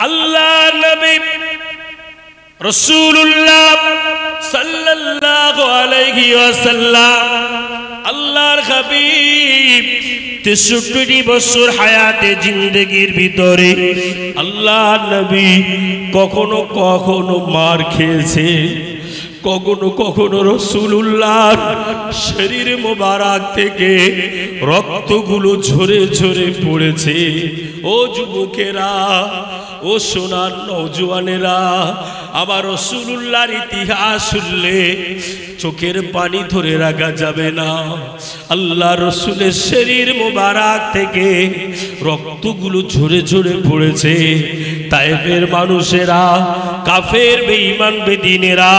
আল্লাহ নবী রাসূলুল্লাহ সাল্লাল্লাহু আলাইহি ওয়াসাল্লাম আল্লাহর হাবিব 63 বছর হায়াতে জিন্দেগির ভিতরে আল্লাহ নবী কখনো কখনো মার খেয়েছে, কখনো কখনো রাসূলুল্লাহর শরীর মোবারক থেকে রক্তগুলো ঝরে ঝরে পড়েছে। ও যুবকেরা, ও সোনার নওজোয়ানেরা, আমার রাসূলুল্লাহর ইতিহাস শুনলে চোখের পানি ধরে রাখা যাবে না। আল্লাহ রাসূলের শরীর মোবারক থেকে রক্তগুলো ঝরে ঝরে পড়েছে। তায়েফের মানুষেরা, কাফের বেঈমান বেদিনেরা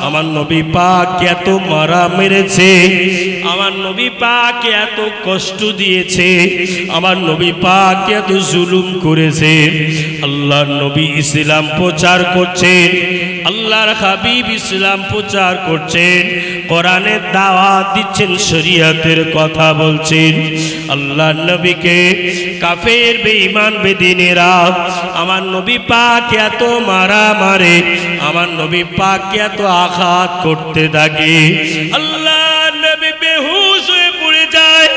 আমার নবী পাক এত মারা মেরেছে, আমার নবী পাক এত কষ্ট দিয়েছে, আমার নবী পাক এত জুলুম করেছে। আল্লাহর নবী ইসলাম প্রচার করছেন, আল্লাহর হাবিব ইসলাম প্রচার করছেন, কোরআনের দাওয়াত দিচ্ছেন, শরীয়তের কথা বলছেন। আল্লাহর নবীকে কাফের বেঈমান বেদিনেরা আমার নবী পাক এত মারা মারে, আমার নবী পাক এত আঘাত করতে থাকে। আল্লাহর নবী বেহুশ হয়ে পড়ে যায়।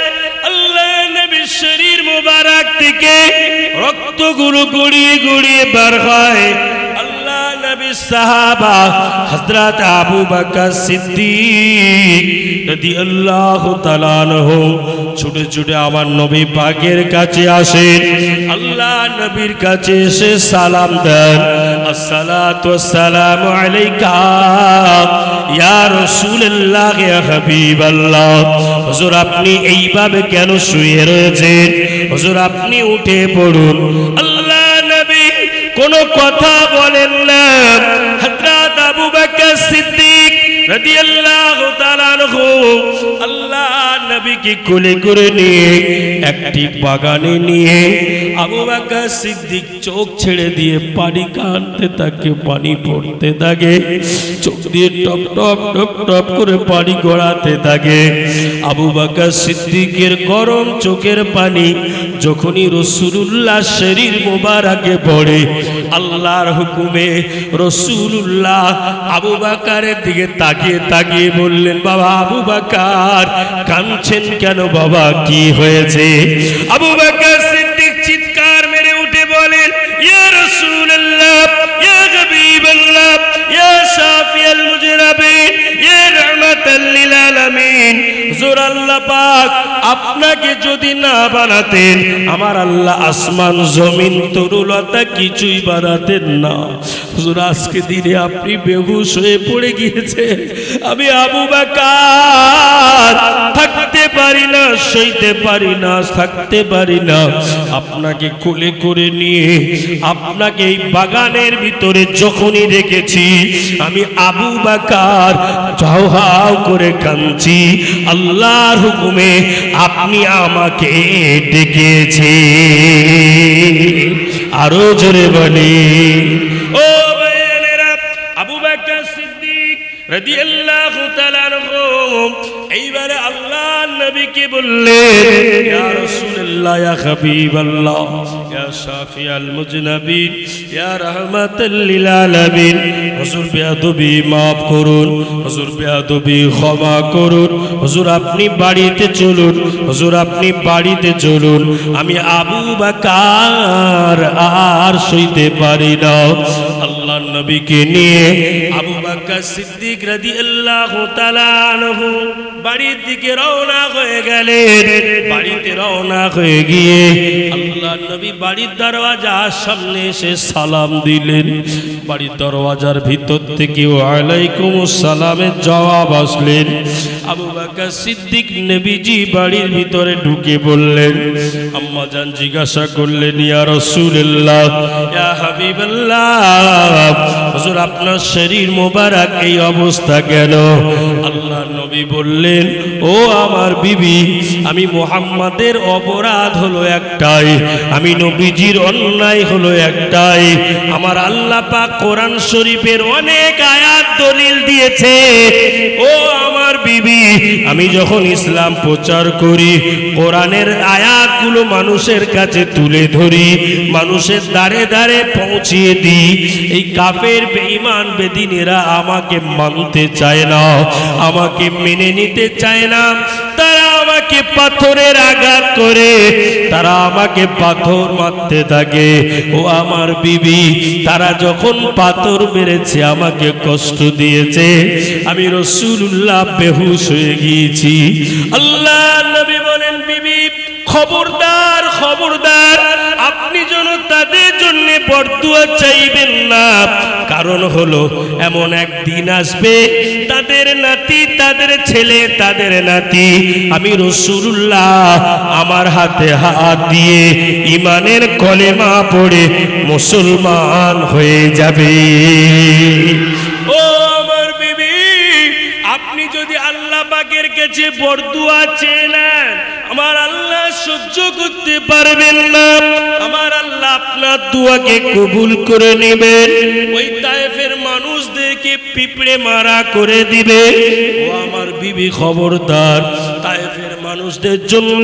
আল্লাহর নবীর শরীর মোবারক থেকে রক্তগুলো গড়িয়ে গড়িয়ে বের হয়। নবী সাহাবা হযরত আবু বকর সিদ্দিক রাদিয়াল্লাহু তাআলা আনহু ছুটে ছুটে আমার নবী পাকের কাছে আসেন। আল্লাহ নবীর কাছে এসে সালাম দেন, আসসালাতু ওয়াসসালামু আলাইকা ইয়া রাসূলুল্লাহ ইয়া হাবিবাল্লাহ। হুজুর আপনি এইভাবে কেন শুয়ে রয়েছেন? হুজুর আপনি উঠে পড়ুন। আল্লাহ নবী কোনো কথা বলেন না। হযরত আবু বকর সিদ্দিক রাদিয়াল্লাহু তাআলা আনহু আল্লাহ নবীকে কোলে করে নিয়ে একটি বাগানে নিয়ে আবু বকর সিদ্দিক চোখ ছেড়ে দিয়ে পানি কাঁদতে থাকে, পানি পড়তে থাকে, চোখ দিয়ে টপ টপ টপ টপ করে পানি গড়াতে থাকে। আবু বকর সিদ্দিকের গরম চোখের পানি যখনই রাসূলুল্লাহ শরীর মোবারকে পড়ে, আল্লাহর হুকুমে রাসূলুল্লাহ আবু বকরের দিকে তাকিয়ে তাকিয়ে বললেন, বাবা আবু বকর কাঁদছেন কেন বাবা, কি হয়েছে? আবু বকর সিদ্দিক চিৎকার মেরে উঠে বলেন, ইয়া রাসূলুল্লাহ ইয়া হাবিবাল্লাহ ইয়া শাফিয়াল মুজরাবিন ইয়া রাহমাতাল লিল আলামিন। হুজুর আল্লাহ পাক আপনাকে যদি না বানাতেন আমার আল্লাহ আসমান জমিন তরুলতা কিছুই বানাতেন না। হুজুর আজকে দিনে আপনি বেহুশ হয়ে পড়ে গিয়েছে, আমি আবু বকর থাকতে পারি না, সইতে পারি না, থাকতে পারি না। আপনাকে কোলে করে নিয়ে আপনাকে এই বাগানের ভিতরে যখনই রেখেছি আমি আবু বকর হাউ হাউ করে কাঁদছি। আল্লাহর হুকুমে আপনি আমাকে ডেকেছে। আরো জোরে বলি, ও ভাইয়েরা, আবু বকর সিদ্দিক রাদিয়াল্লাহু তাআলা আনহু এইবারে আল্লাহর নবীকে বললেন, ইয়া রাসূলুল্লাহ ইয়া হাবিবাল্লাহ ইয়া শাফিয়াল মুজনাবিন ইয়া রাহমাতাল লিল আলামিন। হুজুর বেয়াদবি maaf করুন, হুজুর বেয়াদবি ক্ষমা করুন, হুজুর আপনি বাড়িতে চলুন, হুজুর আপনি বাড়িতে চলুন, আমি আবু বকর আর সইতে পারি না। আল্লাহর নবীকে নিয়ে আবু বকর সিদ্দিক রাদিয়াল্লাহু তাআলা আনহু বাড়ির দিকে রওনা হয়ে গেলেন। বাড়িতে রওনা হয়ে গিয়ে আল্লাহর নবী বাড়ির দরওয়াজার সামনে এসে সালাম দিলেন। বাড়ির দরওয়াজার ভিতর থেকে ওয়ালাইকুমুস সালামের জবাব আসলেন। আবু বকর সিদ্দিক নবীজি বাড়ির ভিতরে ঢুকে বললেন, আম্মা জান জিজ্ঞাসা করলেন, ইয়া রাসূলুল্লাহ ইয়া হাবিবাল্লাহ, হুজুর আপনার শরীর মোবারক এই অবস্থা কেন? আল্লাহ আল্লাহ নবী বললেন, ও আমার বিবি, আমি মুহাম্মাদের অপরাধ হলো একটাই, আমি নবীজির অন্যায় হলো একটাই। আমার আল্লাহ পাক কোরআন শরীফের অনেক আয়াত দলিল দিয়েছে। ও আমার বিবি, আমি যখন ইসলাম প্রচার করি, কোরআনের আয়াতগুলো মানুষের কাছে তুলে ধরি, মানুষের দ্বারে দ্বারে পৌঁছিয়ে দিই, এই কাফের বেঈমান বেদিনেরা আমাকে মানতে চায় না, আমাকে মেনে নিতে চায় না। তারা আমাকে পাথরের আঘাত করে, তারা আমাকে পাথর মারতে থাকে। ও আমার বিবি, তারা যখন পাথর মেরেছে, আমাকে কষ্ট দিয়েছে, আমি রাসূলুল্লাহ বেহুশ হয়ে গিয়েছি। আল্লাহ নবী বলেন, বিবি খবরদার, খবরদার, আপনি যেন তাদের জন্য বরদুয়া চাইবেন না। কারণ হলো, এমন একদিন আসবে, তাদের নাতি, তাদের ছেলে, তাদের নাতি, আমি রাসূলুল্লাহ আমার হাতে হাত দিয়ে ঈমানের কলেমা পড়ে মুসলমান হয়ে যাবে। ও আমার বিবি, আপনি যদি আল্লাহ পাকের কাছে বরদুয়া চেয়ে নেন, আমার আল্লাহ সহ্য করতে পারবেন না, আমার আল্লাহ আপনার দোয়াকে কবুল করে নেবেন, ওই তায়েফের মানুষদেরকে পিঁপড়ে মারা করে দিবে। ও আমার বিবি খবরদার, তায়েফের মানুষদের জন্য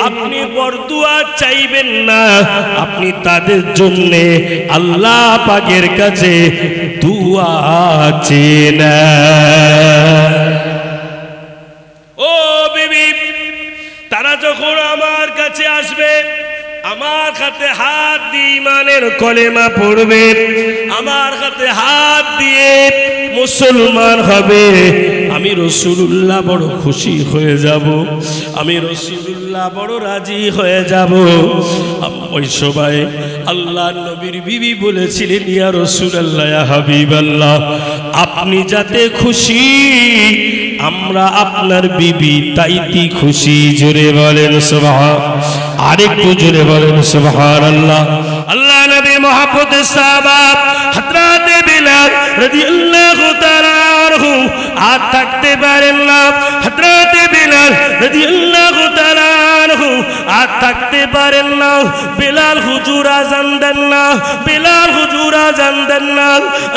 আপনি বরদুয়া চাইবেন না, আপনি তাদের জন্য আল্লাহ পাকের কাছে দুয়া চেয়ে নেন। ও বিবি, তারা যখন আমার কাছে আসবে, আমার হাতে হাত দিয়ে ঈমানের কলেমা পড়বে, আমার হাতে হাত দিয়ে মুসলমান হবে, আমি রাসূলুল্লাহ বড় খুশি হয়ে যাব, আমি রাসূলুল্লাহ বড় রাজি হয়ে যাব। ওই সবাই আল্লাহ নবীর বিবি বলেছিলেন, ইয়া রাসূলুল্লাহ, ইয়া হাবিবাল্লাহ, আপনি যাতে খুশি, আমরা আপনার বিবি তাইতি খুশি। জোরে বলেন সুবহান, আরেকটু জোরে বলেন সুবহানাল্লাহ। আল্লাহ নবীর মহব্বতের সাহাবা হযরত বিলাল রাদিয়াল্লাহু তাআলা আনহু আর থাকতে পারেন না, হযরত বিলাল রাদিয়াল্লাহু তাআলা আনহু আর থাকতে পারেন না। বিলাল হুজুর আযান দেন না, বিলাল হুজুর আযান দেন না।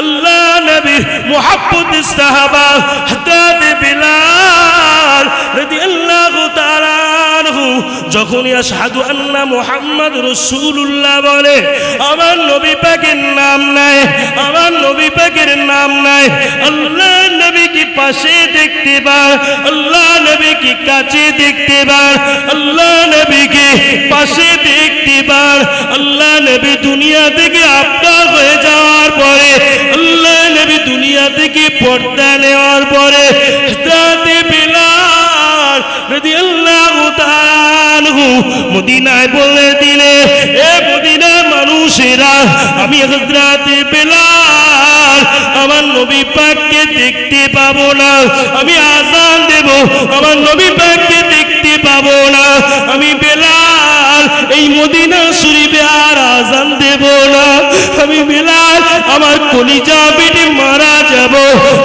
আল্লাহ নবীর মহব্বতের সাহাবা হযরত বিলাল রাদিয়াল্লাহু তাআলা আনহু যখন আশহাদু আন্না মুহাম্মদ রাসূলুল্লাহ বলে, আমার নবী পাকের নাম নাই, আমার নবী পাকের নাম নাই। আল্লাহ নবী কি পাশে দেখতে পার, আল্লাহ নবী কি কাছে দেখতে পার, আল্লাহ নবী কি পাশে দেখতে পার। আল্লাহ নবী দুনিয়া থেকে আপনার হয়ে যাওয়ার পরে, আল্লাহ নবী দুনিয়া থেকে পর্দা নেওয়ার পরে হযরত বিলাল রাদিয়াল্লাহু তাআলা আনহু মদিনায় বলে দিলে, এ মদিনার মানুষেরা, আমি হযরত বিলাল আমার নবী পাককে দেখতে পাবো না, আমি আযান দেব, আমার নবী পাককে দেখতে পাবো না, আমি বিলাল এই মদিনা শরীফে আর আযান দেব না, আমি বিলাল আমার কলিজা বেটে মারা যাব,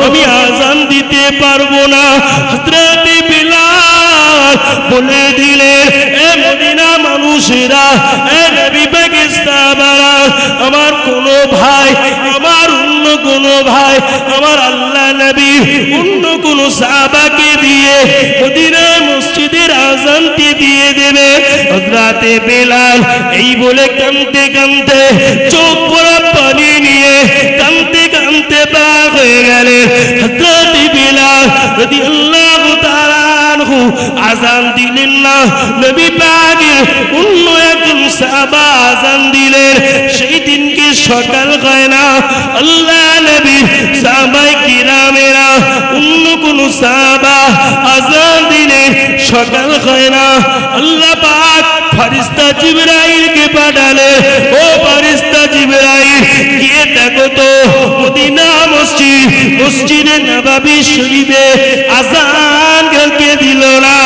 আমি আযান দিতে পারবো না। হযরত বিলাল বলে দিলে, এ মদিনা মানুষেরা, এ নবী পাকের সাহাবারা, আমার কোনো ভাই, আমার অন্য কোনো ভাই, আমার আল্লাহ নবী অন্য কোনো সাহাবাকে দিয়ে মদিনা মসজিদের আযানটি দিয়ে দেবে। হযরত বিলাল এই বলে কাঁদতে কাঁদতে, চোখ ভরা পানি নিয়ে কাঁদতে কাঁদতে পার হয়ে গেলেন। হযরত বিলাল রাদিয়াল্লাহু তাআলা আনহু আযান দিলেন না, নবী পাকের অন্য একজন সাহাবা আযান দিলেন। সেই দিনকে সকাল হয় না, আল্লাহ নবী সাহাবায়ে কিরামেরা অন্য কোন সাহাবা আযান দিলেন, সকাল হয় না। আল্লাহ পাক ফেরেশতা জিবরাইলকে পাঠালেন, ও ফেরেশতা জিবরাইল, গিয়ে দেখো তো মদিনা মসজিদ, মসজিদে নববী শরীফে আযান কে দিল না,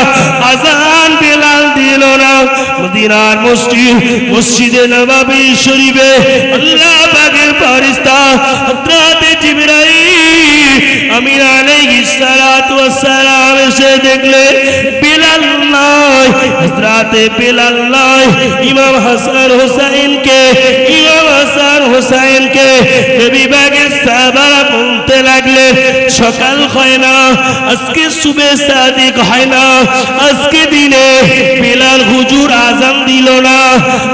আযান বিলাল দিল না। মদিনার মসজিদ, মসজিদে নববী শরীফে আল্লাহ পাকের ফেরেশতা হযরত জিবরাইল আমির আলাইহিস সালাতু ওয়াস সালাম এসে দেখলে বিলাল নয়, হযরতে বিলাল নয়, ইমাম হাসান হুসাইনকে নবী পাকের সাহাবারা বলতে লাগলে সকাল হয় না, আজকে সুবে সাদিক হয় না, আজকে দিনে বিলাল হুজুর আযান দিল না।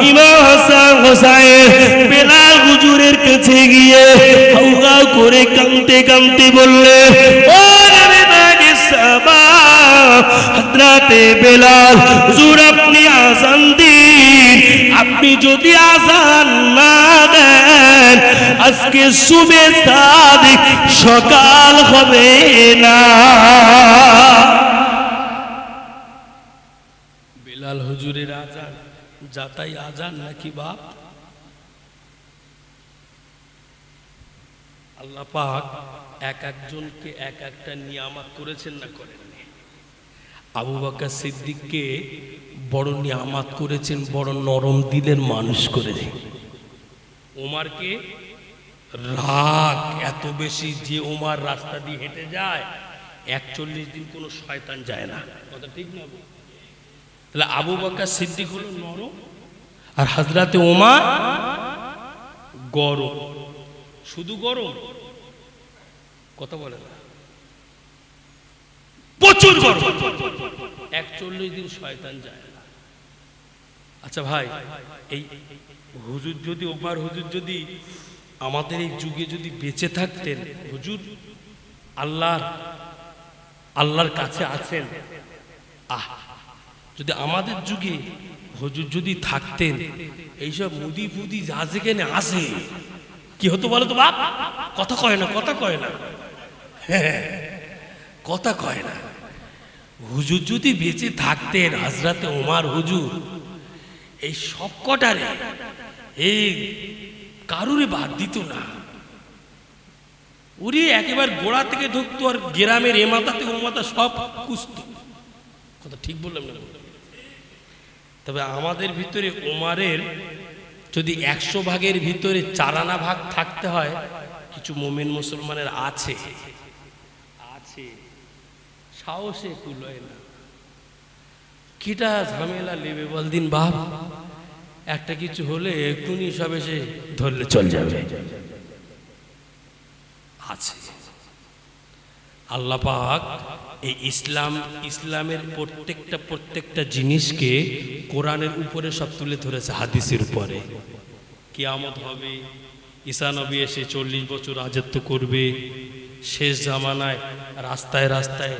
ইমাম হাসান হুসাইন বিলাল হুজুরের কাছে গিয়ে হাউগাউ করে কাঁদতে কাঁদতে বললে, ও নবী পাকের সাহাবা, হযরতে বিলাল হুজুর আপনি আযান দিন, আপনি যদি আযান না দেন আজকে সুবে সাদিক সকাল হবে না। বিলাল হুজুরের আযান যাতাই আযান নাকি বাপ? আল্লাহ পাক এক একজনকে এক একটা নিয়ামত করেছেন না করেননি? আবু বকর সিদ্দিককে বড় নিয়ামত করেছেন, বড় নরম দিলের মানুষ করেছেন। ওমরকে রাগ এত বেশি যে ওমর রাস্তা দিয়ে হেঁটে যায় 41 দিন কোনো শয়তান যায় না। কথা ঠিক না? তাহলে আবু বকর সিদ্দিক হলো নরম আর হযরতে ওমর গরম। শুধু গরম, কথা বলে না, প্রচুর গরম, 41 দিন শয়তান যায় না। আচ্ছা ভাই, এই হুজুর যদি ওমর হুজুর যদি আমাদের এই যুগে যদি বেঁচে থাকতেন, হুজুর আল্লাহর কাছে আছেন, যদি আমাদের যুগে হুজুর যদি থাকতেন, এইসব মুদি ফুদি যা যেখানে আসে কি হতো বলো তো বাপ? কথা কয় না, কথা কয় না, কথা কয় না। হুজুর যদি বেঁচে থাকতেন, হযরতে ওমর হুজুর, এই সব কটারে এই কারুরে বাদ দিত না। উনি একেবারে গোড়া থেকে ঢুকতো আর গ্রামের এ মাথা থেকে ও মাথা সব কুস্ত। কথা ঠিক বললাম না? তবে আমাদের ভিতরে ওমরের যদি 100 ভাগের ভিতরে 4 আনা ভাগ থাকতে হয়, কিছু মুমিন মুসলমানের আছে, সাহসে কুলয় না। কিটা ঝামেলা লেবে বল দিন বাপ, একটা কিছু হলে এক্ষুনি সব এসে ধরলে চল যাবে। আছে আল্লাহ পাক এই ইসলামের প্রত্যেকটা জিনিসকে কোরআনের উপরে সব তুলে ধরেছে, হাদিসের উপরে। কিয়ামত হবে, ঈসা নবী এসে 40 বছর রাজত্ব করবে, শেষ জামানায় রাস্তায় রাস্তায়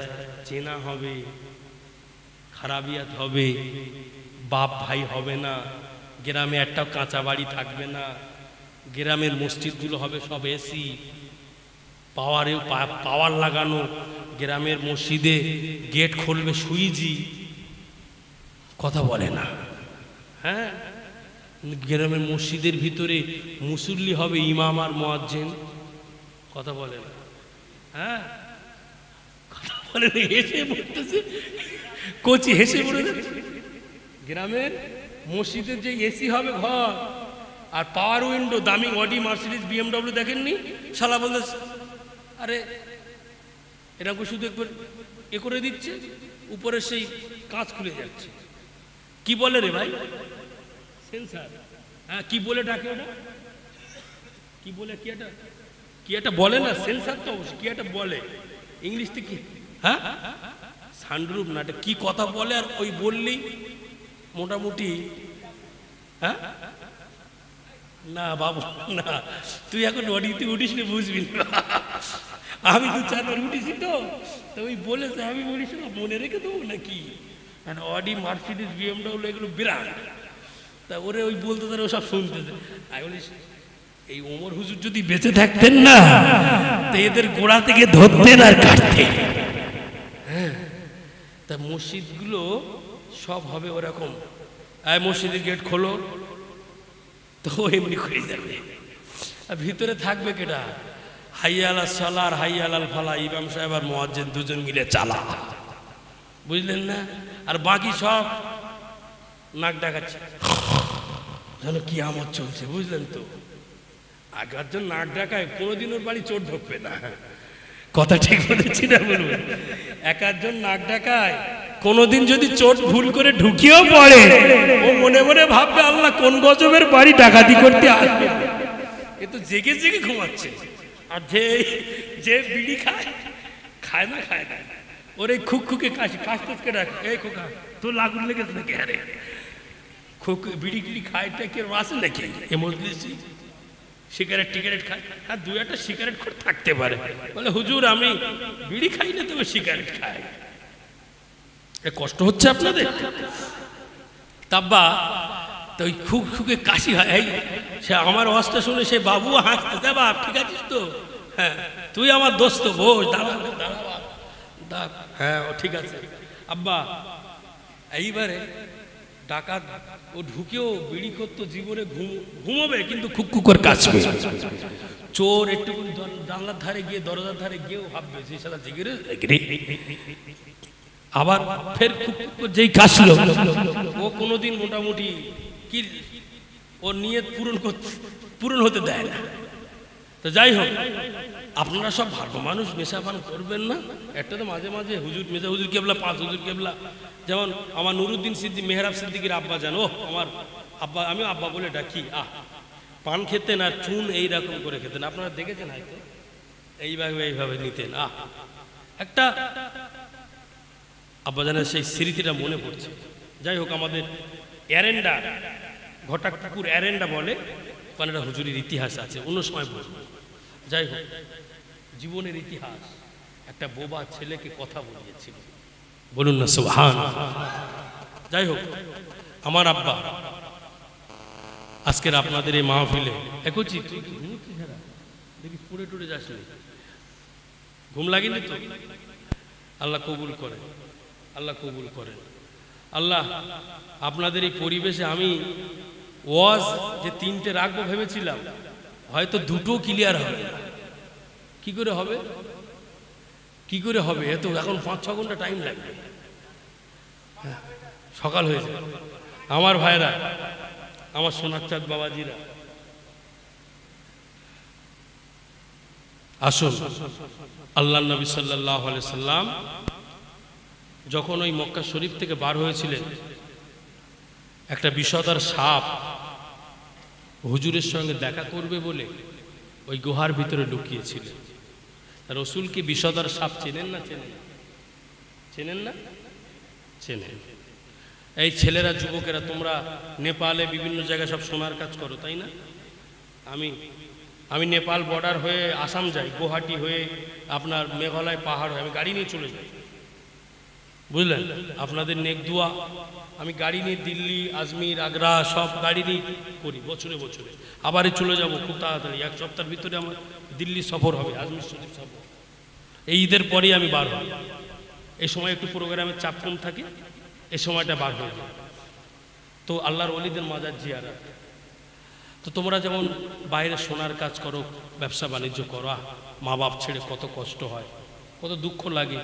চেনা হবে, খারাপিয়াত হবে, বাপ ভাই হবে না, গ্রামে একটাও কাঁচা বাড়ি থাকবে না, গ্রামের মসজিদগুলো হবে সব এসি, পাওয়ার লাগানো, গ্রামের মসজিদে গেট খুলবে সুইজি। কথা বলে না? হ্যাঁ, গ্রামের মসজিদের ভিতরে মুসল্লি হবে ইমাম আর মুয়াজ্জিন। কথা বলে না? হ্যাঁ, কথা বলে না। হেসে বলতেছে, কোচি হেসে বলে যাচ্ছে। গ্রামের মসজিদের যে এসি হবে ঘর আর পাওয়ার উইন্ডো, দামি অডি মার্সিডিজ বিএমডব্লিউ দেখেননি? শালা বলতেছে আরে এরকম শুধু একবার এ করে দিচ্ছে, উপরে সেই কাঁচ খুলে যাচ্ছে। কি বলে রে ভাই? সেন্সার। হ্যাঁ, কি বলে ডাকে ওটা? কি বলে? কি একটা বলে না? সেন্সার তো কি একটা বলে ইংলিশ থেকে। হ্যাঁ, সানরুফ না, এটা কি কথা বলে? আর ওই বললেই মোটামুটি। হ্যাঁ না বাবু না, তুই এখন অডিতে উঠিস না, বুঝবি না। আমি 2-4 বার উঠেছি তো ওই বলেছে, আমি বলিস না মনে রেখে দেবো নাকি? অডি মার্সিডিজ বিএমডব্লিউ এগুলো বিরাট, তা ওরে ওই বলতে তারা সব শুনতেছে। আমি বলিস এই ওমর হুজুর যদি বেঁচে থাকতেন না, তো এদের গোড়া থেকে ধরতেন আর কাটতেন। হ্যাঁ, তা মসজিদগুলো সব হবে ওরকম, মসজিদের গেট খোলো, তো এমনি করে যাবে। আর ভিতরে থাকবে কেটা? হাইয়া আলাল সালাহ আর হাইয়া আলাল ফালাহ, ইমাম সাহেব আর মুয়াজ্জিন দুজন মিলে চালা। বুঝলেন না? আর বাকি সব নাক ডাকাচ্ছে, যেন কিয়ামত চলছে। বুঝলেন তো? আগের জন নাক ডাকায়, কোনোদিন ওর বাড়ি চোর ঢুকবে না। কথা ঠিক বলেছি না বলবেন? এক একজন নাক ডাকায় কোনোদিন যদি চোট ভুল করে ঢুকিয়েও পড়ে, ও মনে মনে ভাববে আল্লাহ কোন গজবের বাড়ি ডাকাতি করতে আসবে। এ তো জেগে জেগে ঘুমাচ্ছে। আর যে বিড়ি খায় খায় না ওর এই খুকে কাশতে রাখে, এই খোকা তোর লাগুন লেগেছে নাকি? আরে বিড়ি টিড়ি খায় কেউ আসে নাকি এ মজলিসে? সিগারেট টিগারেট খায়, আর দু একটা সিগারেট করে থাকতে পারে। বলে হুজুর আমি বিড়ি খাই না, তবে সিগারেট খাই। কষ্ট হচ্ছে আপনাদের? তাব্বা তো ওই খুকে কাশি হয়, সে আমার অবস্থা শুনে সে বাবু হাসতে, বাপ ঠিক আছিস তো? হ্যাঁ তুই আমার দোস্ত, বস, দাঁড়া দাঁড়া, হ্যাঁ ও ঠিক আছে। আব্বা এইবারে ডাকাত ও ঢুকেও বিড়ি করতো, জীবনে ঘুমোবে কিন্তু খুকুর কাছবে। চোর একটু জানলার ধারে গিয়ে দরজার ধারে গিয়েও ভাববে যে সারা জেগে আবার ফের যেই কাশলো, ও কোনোদিন মোটামুটি কি ওর নিয়ত পূরণ হতে দেয় না। তো যাই হোক, আপনারা সব ভালো মানুষ, নেশাপান করবেন না। একটা তো মাঝে মাঝে হুজুর, মেজা হুজুর কেবলা, 5 হুজুর কেবলা, যেমন আমার নুরুদ্দিন সিদ্দিক, মেহরাব সিদ্দিকের আব্বা জানো, আমার আব্বা, আমি আব্বা বলে ডাকি। পান খেতেন আর চুন এইরকম করে খেতেন, আপনারা দেখেছেন হয়তো, এইভাবে নিতেন। একটা আব্বা জানের সেই স্মৃতিটা মনে পড়ছে। যাই হোক, আমাদের এরেন্ডা, ঘটাক পুকুর এরেন্ডা বলে, ওখানে একটা হুজুরের ইতিহাস আছে, অন্য সময় বলবো। যাই হোক, জীবনের ইতিহাস। একটা বোবা ছেলেকে কথা বলিয়েছিল, বলুন না সুবহান। যাই হোক, আমার আব্বা আজকের আপনাদের এই মাহফিলে একচি, দেখি পুড়ে টুড়ে যাস, ঘুম লাগেনি তো? আল্লাহ কবুল করেন, আল্লাহ কবুল করেন। আল্লাহ আপনাদের এই পরিবেশে আমি ওয়াজ যে 3টে রাখবো ভেবেছিলাম, হয়তো 2টো ক্লিয়ার হবে। কি করে হবে? কি করে হবে? এত এখন 5-6 ঘন্টা টাইম লাগবে, সকাল হয়ে যায়। আমার ভাইরা, আমার সোনার চাঁদ বাবাজিরা, আসুন। আল্লাহ নবী সাল্লাল্লাহু আলাইহি সাল্লাম যখন ওই মক্কা শরীফ থেকে বার হয়েছিলেন, একটা বিষধর সাপ হুজুরের সঙ্গে দেখা করবে বলে ওই গুহার ভিতরে লুকিয়েছিলেন। রসুল কি বিষধর সাপ চেনেন না? চেনেন না? চেনেন। এই ছেলেরা, যুবকেরা, তোমরা নেপালে বিভিন্ন জায়গায় সব সোনার কাজ করো, তাই না? আমি নেপাল বর্ডার হয়ে আসাম যাই, গুয়াহাটি হয়ে আপনার মেঘালয় পাহাড় হয়ে আমি গাড়ি নিয়ে চলে যাই, বুঝলেন? আপনাদের নেক দুয়া, আমি গাড়ি নিয়ে দিল্লি, আজমির, আগ্রা সব গাড়ি নিয়ে করি বছরে। আবারই চলে যাব খুব তাড়াতাড়ি, 1 সপ্তাহের ভিতরে আমার দিল্লি সফর হবে, আজমির শরীফ সফর। এই ঈদের পরেই আমি বার হব। এই সময় একটু প্রোগ্রামের চাপ কম থাকে, এই সময়টা বার হয়ে যায়। তো আল্লাহর ওলিদের মাজার জিয়ারত। তো তোমরা যেমন বাইরে সোনার কাজ করো, ব্যবসা বাণিজ্য করো, মা বাপ ছেড়ে কত কষ্ট হয়, কত দুঃখ লাগে,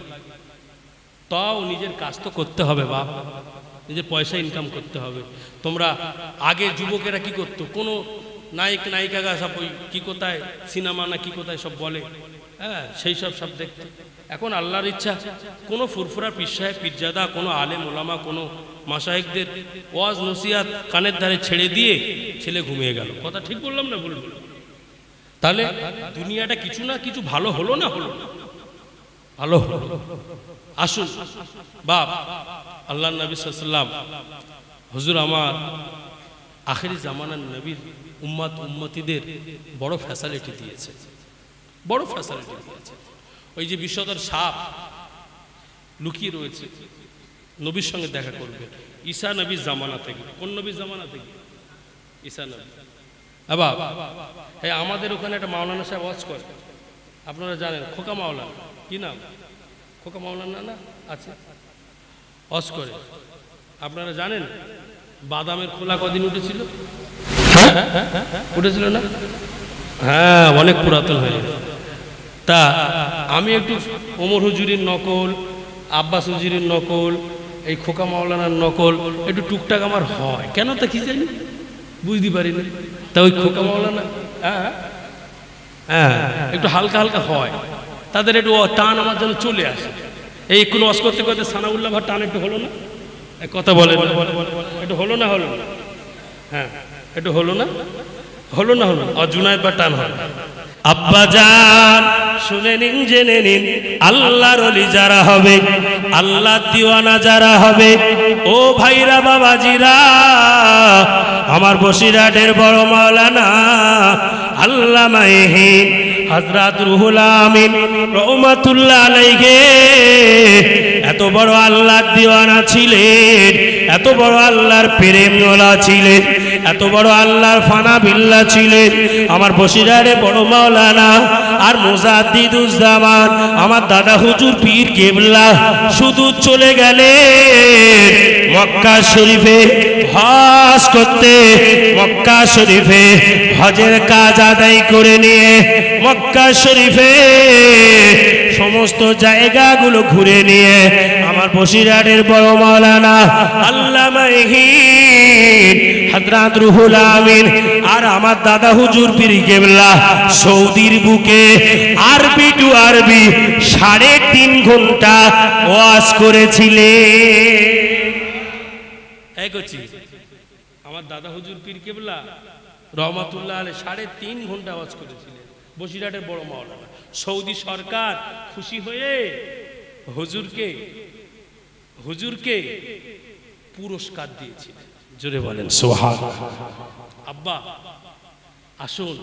তাও নিজের কাজ তো করতে হবে বাপ, নিজের পয়সা ইনকাম করতে হবে। তোমরা আগে যুবকেরা কি করতো, কোনো নায়িকা সব ওই কি কোথায় সিনেমা না কি কোথায় সব বলে, হ্যাঁ সেই সব দেখতো। এখন আল্লাহর ইচ্ছা, কোনো ফুরফুরা পীর সাহেব, পীরজাদা, কোনো আলেম ওলামা, কোনো মাশায়েখদের ওয়াজ নসিহত কানের ধারে ছেড়ে দিয়ে ছেলে ঘুমিয়ে গেল। কথা ঠিক বললাম না ভুল? তাহলে দুনিয়াটা কিছু না কিছু ভালো হলো না? হলো ভালো হলো। আসুন বাপ, আল্লাহ নবী সাল্লাল্লাহু আলাইহি ওয়াসাল্লাম হুজুর আমার আখেরি জামানার নবীর উম্মতিদের বড় ফ্যাসিলিটি দিয়েছে, বড় ফ্যাসিলিটি দিয়েছে। ওই যে বিষধর সাপ লুকিয়ে রয়েছে, নবীর সঙ্গে দেখা করবে ঈসা নবীর জামানা থেকে। কোন নবীর জামানা থেকে? ঈসা নবী। বাবা হ্যাঁ, আমাদের ওখানে একটা মাওলানা সাহেব ওয়াজ করে, আপনারা জানেন, খোকা মাওলানা। কি নাম? খোকা মাওলানা না আছে, ওয়াজ করে। আপনারা জানেন বাদামের খোলা কদিন উঠেছিল? উঠেছিল না? হ্যাঁ, অনেক পুরাতন হয়ে গেছে। তা আমি একটু ওমর হুজুরের নকল, আব্বাস হুজুরের নকল, এই খোকা মাওলানার নকল একটু টুকটাক আমার হয়। কেন তা কি জানি, বুঝতে পারি না। তা ওই খোকা মাওলানা হ্যাঁ একটু হালকা হালকা হয়। তাদের একটু টান আমার যেন চলে আসে। এই কোনো ওয়াজ করতে করতে সানাউল্লাহ ভাই টান একটু হলো না? কথা বলে একটু হলো না? হলো না? হ্যাঁ একটু হলো না? হলো না? হলো জুনায়েদ বা টান হয়। আব্বা জান শুনে নিন, জেনে নিন, আল্লাহর ওলি যারা হবে, আল্লাহ দিওয়ানা যারা হবে, ও ভাইরা বাবাজিরা, আমার বসিরহাটের বড় মাওলানা আল্লামা হযরত রুহুল আমিন রহমাতুল্লাহ আলাইহি এত বড় আল্লাহর দিওয়ানা ছিলেন, এত বড় আল্লাহর প্রেমওয়ালা ছিলেন, এত বড় আল্লাহর ফানা বিল্লাহ ছিলেন। আমার বসিরহাটে বড় মাওলানা আর মুজাদ্দিদুজ্জামান আমার দাদা হুজুর পীর কেবলা শুধু চলে গেলেন মক্কা শরীফে হজ করতে। মক্কা শরীফে হজের কাজ আদায় করে নিয়ে মক্কা শরীফে সমস্ত জায়গাগুলো ঘুরে নিয়ে আমার বসিরহাটের বড় মাওলানা আল্লামা হযরত রুহুল আমিন আর আমার দাদা হুজুর পীর কেবলা সৌদির বুকে আরবি টু আরবি 3.5 ঘন্টা ওয়াজ করেছিলেন। এই করছি আমার দাদা হুজুর পীর কেবলা রহমাতুল্লাহ আলাইহি 3.5 ঘন্টা ওয়াজ করেছিলেন বসিরহাটের বড় মাওলানা। সৌদি সরকার খুশি হয়ে হুজুরকে পুরস্কার দিয়েছিলেন। জোরে বলেন সুবহানাল্লাহ। আব্বা আসুন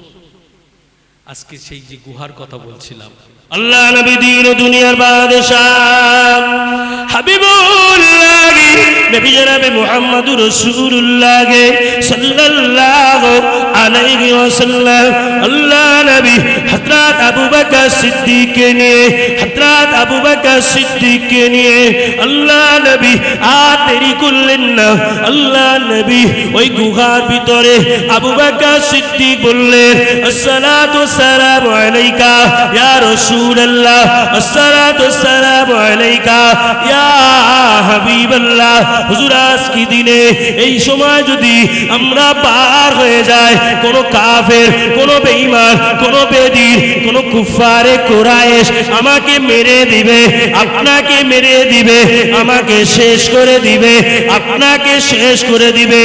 আজকে সেই যে গুহার কথা বলছিলাম, আল্লাহ নবী দিন দুনিয়ার বাদশাহ হাবিবুল্লাহ নবী জনাব মুহাম্মদুর রাসূলুল্লাহ সাল্লাল্লাহু আলাইহি ওয়াসাল্লাম আল্লাহ নবী হযরত আবু বকর সিদ্দিককে নিয়ে আল্লাহ নবী আর দেরি করলেন না। আল্লাহ নবী ওই গুহার ভিতরে আবু বকর সিদ্দিক বললেন, আসসালাতু ওয়াসসালামু আলাইকা ইয়া রাসূলুল্লাহ, আসসালাতু ওয়াসসালামু আলাইকা ইয়া হাবিবাল্লাহ। হুজুর আজকে দিনে এই সময় যদি আমরা পার হয়ে যায়, কোন কাফের, কোন বেঈমান, কোন বেদিন, কোন কুফারে কুরাইশ আমাকে মেরে দিবে, আপনাকে মেরে দিবে, আমাকে শেষ করে দিবে, আপনাকে শেষ করে দিবে।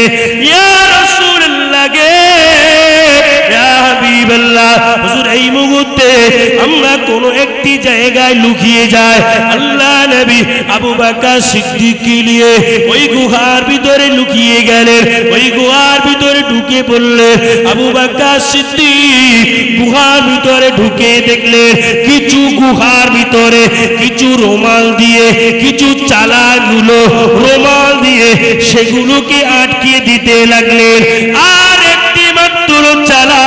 ইয়া রাসূলুল্লাহ গে, ইয়া হাবিবাল্লাহ, হুজুর এই মুহূর্তে আমরা কোন একটি জায়গায় লুকিয়ে যাই। আল্লাহ নবী আবু বকর সিদ্দিককে নিয়ে ওই গুহার ভিতরে লুকিয়ে গেলেন। ওই গুহার ভিতরে ঢুকে পড়লেন। আবু বকর সিদ্দিক গুহার ভিতরে ঢুকে দেখলেন কিছু গুহার ভিতরে কিছু রুমাল দিয়ে, কিছু চালাগুলো রুমাল দিয়ে সেগুলোকে আটকে দিতে লাগলেন। আর একটি মাত্র চালা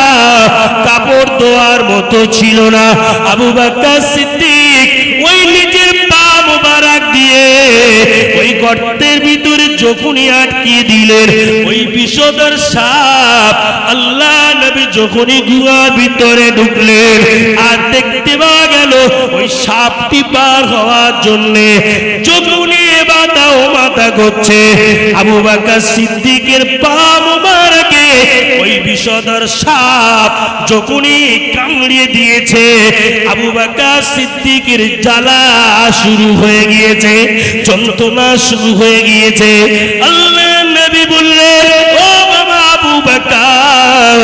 কাপড় দেওয়ার মতো ছিল না। আবু বকর সিদ্দিক ওই নিজের পা মোবারক দিয়ে ওই গর্তের ভিতরে যখনই আটকে দিলেন, ওই বিষধর সাপ আল্লাহ নবী যখনই গুহার ভিতরে ঢুকলেন আর দেখতে পাওয়া গেল ওই সাপটি পার হওয়ার জন্য যখনই বাধা ও মাথা করছে, আবু বকর সিদ্দিকের পা মোবারকে ওই বিষধর সাপ যখনই কামড়িয়ে দিয়েছে, আবু বকর সিদ্দিকের জ্বালা শুরু হয়ে গিয়েছে, যন্ত্রণা শুরু হয়ে গিয়েছে। আল্লাহ নবী বললেন, ও বাবা আবু বকর,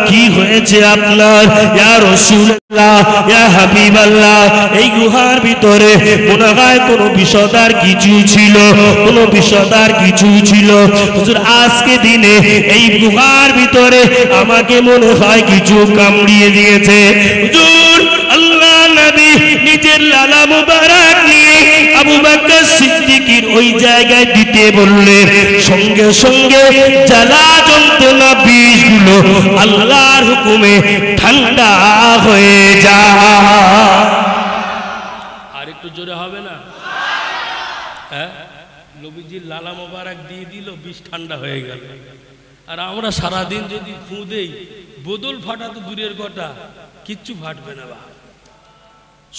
কি হয়েছে আপনার? ইয়া রাসূলুল্লাহ, ইয়া হাবিবাল্লাহ, এই গুহার ভিতরে মনে হয় কোনো বিষধর কিছু ছিল, কোনো বিষধর কিছু ছিল। হুজুর আজকে দিনে এই গুহার ভিতরে আমাকে মনে হয় কিছু কামড়িয়ে দিয়েছে। হুজুর আল্লাহ নবী নিজের লালা মুবারক নিয়ে আবু বকর সিদ্দিকের ওই জায়গায় দিতে বললেন। সঙ্গে সঙ্গে জ্বালা যন্ত্রণা বিষগুলো আল্লাহর হুকুমে ঠান্ডা হয়ে যায়। আর একটু জোরে হবে না? হ্যাঁ, নবীজির লালা মোবারক দিয়ে দিল, বিষ ঠান্ডা হয়ে গেল। আর আমরা সারাদিন যদি ফু দেই, বদল ফাটা তো দূরের কথা, কিচ্ছু ফাটবে না।